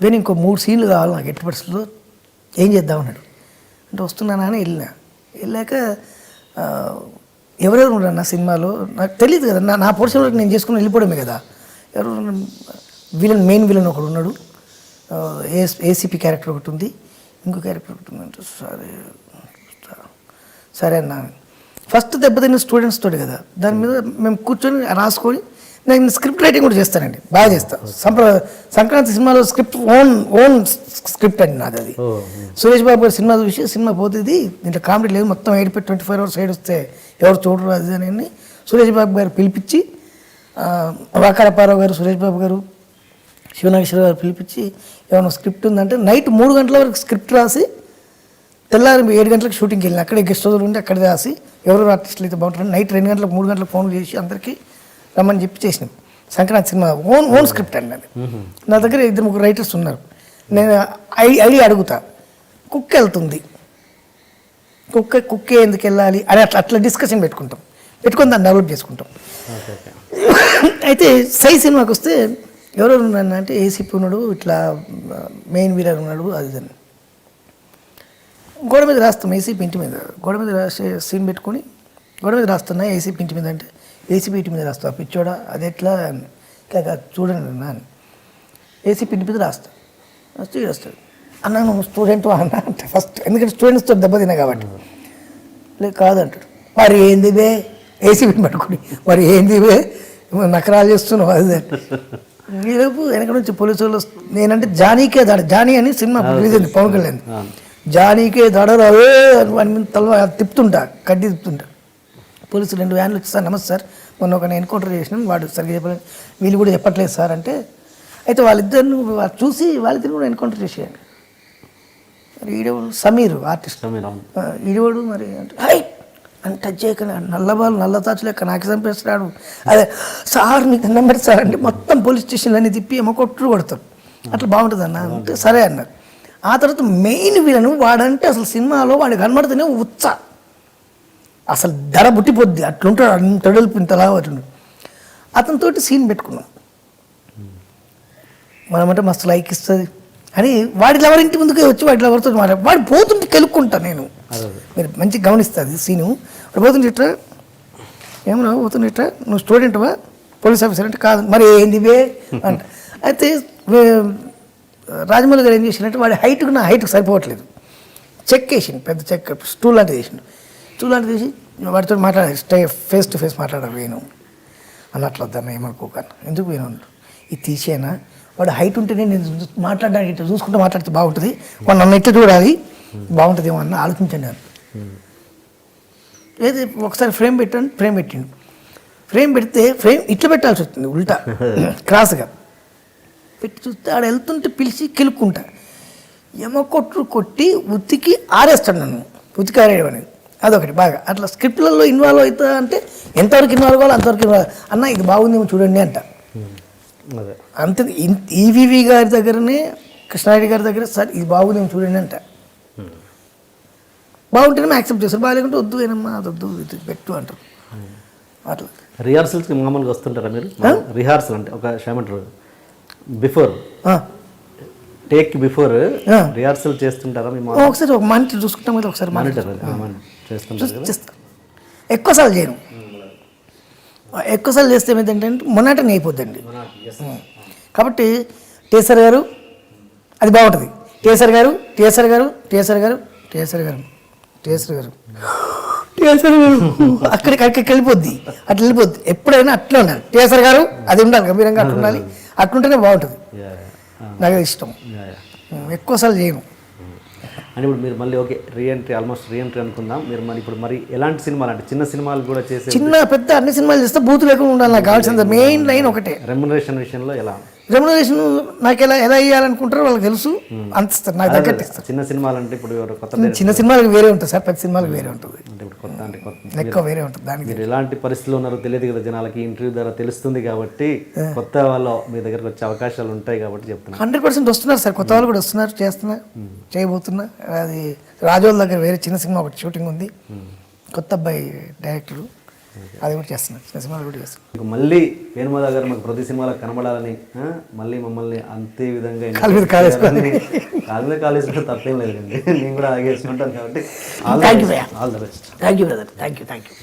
నేను ఇంకో 3 సీన్లు కావాలి నాకు ఎట్టి పరిస్థితుల్లో, ఏం చేద్దామన్నాడు. అంటే వస్తున్నానా అని వెళ్ళాక ఎవరెవరు ఉన్నారు నా సినిమాలో నాకు తెలియదు కదా, నా పోర్షన్లో నేను చేసుకుని వెళ్ళిపోవడమే కదా. ఎవరు మెయిన్ విలన్ ఒకడు ఉన్నాడు, ఏసీపీ క్యారెక్టర్ ఒకటి ఉంది, ఇంకో క్యారెక్టర్ ఒకటి ఉందంటే సరే అన్నా. ఫస్ట్ దెబ్బతిన్న స్టూడెంట్స్ తోటి కదా, దాని మీద మేము కూర్చొని రాసుకొని, నేను స్క్రిప్ట్ రైటింగ్ కూడా చేస్తానండి, బాగా చేస్తాను. సంక్రాంతి సినిమాలో స్క్రిప్ట్ ఓన్ స్క్రిప్ట్ అండి నాది. అది సురేష్ బాబు గారు సినిమా చూసి, సినిమా పోతుంది దీంట్లో కామెడీ లేదు, మొత్తం 24 hours సైడ్ వస్తే ఎవరు చూడరు అది అని సురేష్ బాబు గారు పిలిపించి, వాకారపారావు గారు, సురేష్ బాబు గారు, శివనాగేశ్వర గారు పిలిపించి, ఏమైనా స్క్రిప్ట్ ఉందంటే నైట్ 3 గంటల వరకు స్క్రిప్ట్ రాసి, తెల్లారి 7 గంటలకు షూటింగ్కి వెళ్ళిన, అక్కడే గెస్ట్ హౌస్లో ఉండి అక్కడే రాసి, ఎవరు ఆర్టిస్టులు అయితే బాగుంటారు నైట్ 2 గంటలకు 3 గంటలకు ఫోన్లు చేసి అందరికీ రమ్మని చెప్పి చేసినాం. సంక్రాంతి సినిమా ఓన్ స్క్రిప్ట్ అండి అది. నా దగ్గర 2-3 రైటర్స్ ఉన్నారు. నేను ఐడియా అడుగుతా, కుక్క వెళ్తుంది, కుక్క ఎందుకు వెళ్ళాలి అని అట్లా డిస్కషన్ పెట్టుకొని దాన్ని డెవలప్ చేసుకుంటాం. అయితే సై సినిమాకి వస్తే ఎవరెవరు ఉన్నాను అంటే, ఏసీపీ ఉన్నాడు, ఇట్లా మెయిన్ వీలర్ ఉన్నాడు, అది అని గోడ మీద రాస్తాం. ఏసీపీ ఇంటి మీద గోడ మీద రాసే సీన్ పెట్టుకొని గోడ మీద రాస్తున్నా. ఏసీపీ ఇంటి మీద అంటే, ఏసీపీ ఇంటి మీద రాస్తా పిచ్చోడా, అది ఎట్లా చూడండి అని ఏసీపీ ఇంటి మీద రాస్తాడు. అన్న నువ్వు స్టూడెంట్ అన్న అంటే ఫస్ట్, ఎందుకంటే స్టూడెంట్స్తో దెబ్బతిన్నా కాబట్టి, లేదు కాదంటాడు. మరి ఏంది బే, ఏసీపీ పట్టుకుని మరి ఏంది బే నకరాలు చేస్తున్నావు అది. ఈలోపు వెనక నుంచి పోలీసు వాళ్ళు, నేనంటే జానీకే దాడ, జానీ అని సినిమా రిలీజ్ అయింది పవన్ కళ్యాణ్, జానీకే దడరావే అని తల తిప్పుతుంటా, కడ్డీ తిప్పుతుంటా. పోలీసులు 2 వ్యాన్లు వచ్చి, సార్ నమస్తే సార్, మొన్న ఒక ఎన్కౌంటర్ చేసినాం, వాడు సరిగ్గా చెప్పలేదు, వీళ్ళు కూడా చెప్పట్లేదు సార్ అంటే, అయితే వాళ్ళిద్దరిని చూసి వాళ్ళిద్దరు కూడా ఎన్కౌంటర్ చేసేయండి. మరి ఈడవాడు సమీర్ ఆర్టిస్ట్, ఈడవాడు మరి అంటే అని టచ్ చేయకుండా నల్లబాలు నల్ల తాచు లెక్క నాకు చంపేస్తున్నాడు. అదే సార్ నీకు నెంబర్ సార్ అంటే మొత్తం పోలీస్ స్టేషన్లు అన్నీ తిప్పి ఏమో కొడతారు. అట్లా బాగుంటుంది అన్న అంటే సరే అన్నారు. ఆ తర్వాత మెయిన్ విలను వాడంటే అసలు సినిమాలో వాడికి కనబడితేనే ఉత్సా, అసలు ధర బుట్టిపోద్ది, అట్లుంటాడు, అంతడల్పు ఇంతలా అట్లుంటాడు. అతనితోటి సీన్ పెట్టుకున్నాం, మనమంటే మస్తు లైక్ ఇస్తుంది అని. వాడి లవర్ ఇంటి ముందుకే వచ్చి వాడి లవర్తో వాడు పోతుంటే కెలుక్కుంటా నేను, మీరు మంచిగా గమనిస్తుంది సీను. వాడు పోతుంటే ఇట్లా, ఏమన్నా పోతుంటే ఇట్లా, నువ్వు స్టూడెంట్వా పోలీస్ ఆఫీసర్ అంటే కాదు, మరి ఏంది వే అంట. అయితే రాజమౌళి గారు ఏం చేసినట్టు, వాడి హైట్కు నా హైట్కి సరిపోవట్లేదు, చెక్ వేసిండు, పెద్ద చెక్ స్టూల్ లాంటిది వేసిండు. స్టూల్ లాంటిది వేసి వాడితో మాట్లాడాలి, ఫేస్ టు ఫేస్ మాట్లాడాలి. వేణు అన్నట్లు వద్దన్న ఏమనుకోకన్నా, ఎందుకు వేణు అన్నాడు, ఇది తీసేనా, వాడు హైట్ ఉంటేనే నేను మాట్లాడడానికి ఇట్లా చూసుకుంటూ మాట్లాడితే బాగుంటుంది, వాడు నన్ను ఇట్లా చూడాలి బాగుంటుందేమో అన్న ఆలోచించండి అని. లేదు ఒకసారి ఫ్రేమ్ పెట్టిండు. ఫ్రేమ్ పెడితే ఫ్రేమ్ ఇట్లా పెట్టాల్సి వస్తుంది, ఉల్టా క్రాస్గా పెట్టి చూస్తే ఆడ వెళ్తుంటే పిలిచి కెలుక్కుంటా, కొట్టి ఉతికి ఆరేస్తాడు నన్ను, ఉతికి ఆరేయడం అనేది అదొకటి. బాగా అట్లా స్క్రిప్ట్లలో ఇన్వాల్వ్ అవుతా అంటే ఎంతవరకు ఇన్వాల్వ్ కావాలో అంతవరకు ఇన్వాల్వ్, అన్న ఇది బాగుందేమో చూడండి అంట. అంతే ఈవీవి గారి దగ్గరనే కృష్ణారెడ్డి గారి దగ్గర సార్ ఇది బాగుంది ఏమో చూడండి అంట, బాగుంటేనే యాక్సెప్ట్ చేస్తారు, బాగాలేకుంటే వద్దు ఏనమ్మా అది వద్దు ఇది పెట్టు అంటారు. అట్లా రిహార్సల్స్కి మామూలుగా వస్తుంటారా మీరు? రిహార్సల్ అంటే ఒక ఏమంటారు బిఫోర్ టేక్ బిఫోర్ రిహార్సల్ చేస్తుంటారా మీ ఒకసారి ఒక మానిటర్ చూసుకుంటాం కదా, ఒకసారి మానిటర్ చేస్తుంటారు? చేస్తాను. ఎక్కువసార్లు చేయను, ఎక్కువసార్లు చేస్తే ఏమైందంటే మొన్నటనే అయిపోద్దండి. కాబట్టి టేసర్ గారు అది బాగుంటుంది, టేసర్ గారు టేసర్ గారు టేసర్ గారు టేసర్ గారు టేసర్ గారు టేసర్ గారు అక్కడికి వెళ్ళిపోద్ది, అట్లా వెళ్ళిపోద్ది. ఎప్పుడైనా అట్లా ఉండాలి, టేసర్ గారు అది ఉండాలి, గంభీరంగా అట్లా ఉండాలి, అట్లుంటేనే బాగుంటుంది. నాకు అది ఇష్టం, ఎక్కువసార్లు చేయను. అని ఇప్పుడు మీరు మళ్ళీ ఓకే రీఎంట్రీ ఆల్మోస్ట్ రీఎంట్రీ అనుకుందాం. మీరు మరి ఇప్పుడు మరి ఎలాంటి సినిమాలు అంటే చిన్న సినిమాలు కూడా చేసే చిన్న పెద్ద అన్ని సినిమాలు చేస్తే బూతు లేకుండా ఉండాలి. నాకు కావాల్సింది మెయిన్ లైన్ ఒకటే, రెమ్యునరేషన్ విషయంలో ఎలా రెమ్యునరేషన్ నాకు ఎలా ఇవ్వాలనుకుంటారో వాళ్ళకి తెలుసు, అంత ఇస్తారు, నాకు తగ్గట్టు ఇస్తారు. చిన్న సినిమాలు అంటే ఇప్పుడు కొత్త చిన్న సినిమాలకు వేరే ఉంటుంది సార్, పెద్ద సినిమాలకు వేరే ఉంటుంది, అంటే ఇప్పుడు కొత్త అంటే కొత్త ఎక్కువ వేరే ఉంటుంది. దానికి మీరు ఎలాంటి పరిస్థితుల్లో ఉన్నారో తెలియదు కదా జనాలకి, ఇంటర్వ్యూ ద్వారా తెలుస్తుంది కాబట్టి కొత్త వాళ్ళు మీ దగ్గరకు వచ్చే అవకాశాలు ఉంటాయి కాబట్టి చెప్తున్నాను. 100% వస్తున్నారు సార్, కొత్త వాళ్ళు కూడా వస్తున్నారు, చేస్తున్నా చేయబోతున్నా. అది రాజోల దగ్గర వేరే చిన్న సినిమా ఒకటి షూటింగ్ ఉంది, కొత్త అబ్బాయి డైరెక్టరు, అది కూడా చేస్తున్నారు, చిన్న సినిమాలు కూడా చేస్తున్నారు. మళ్ళీ వేణుమాధవ్ గారు మాకు ప్రతి సినిమాలో కనబడాలని మళ్ళీ మమ్మల్ని అంతే విధంగా కాలు మీద కాలేసుకుంటే తప్పేం లేదండి, నేను కూడా అలాగే వేసుకుంటాను కాబట్టి thank you all the best. Thank you brother, thank you.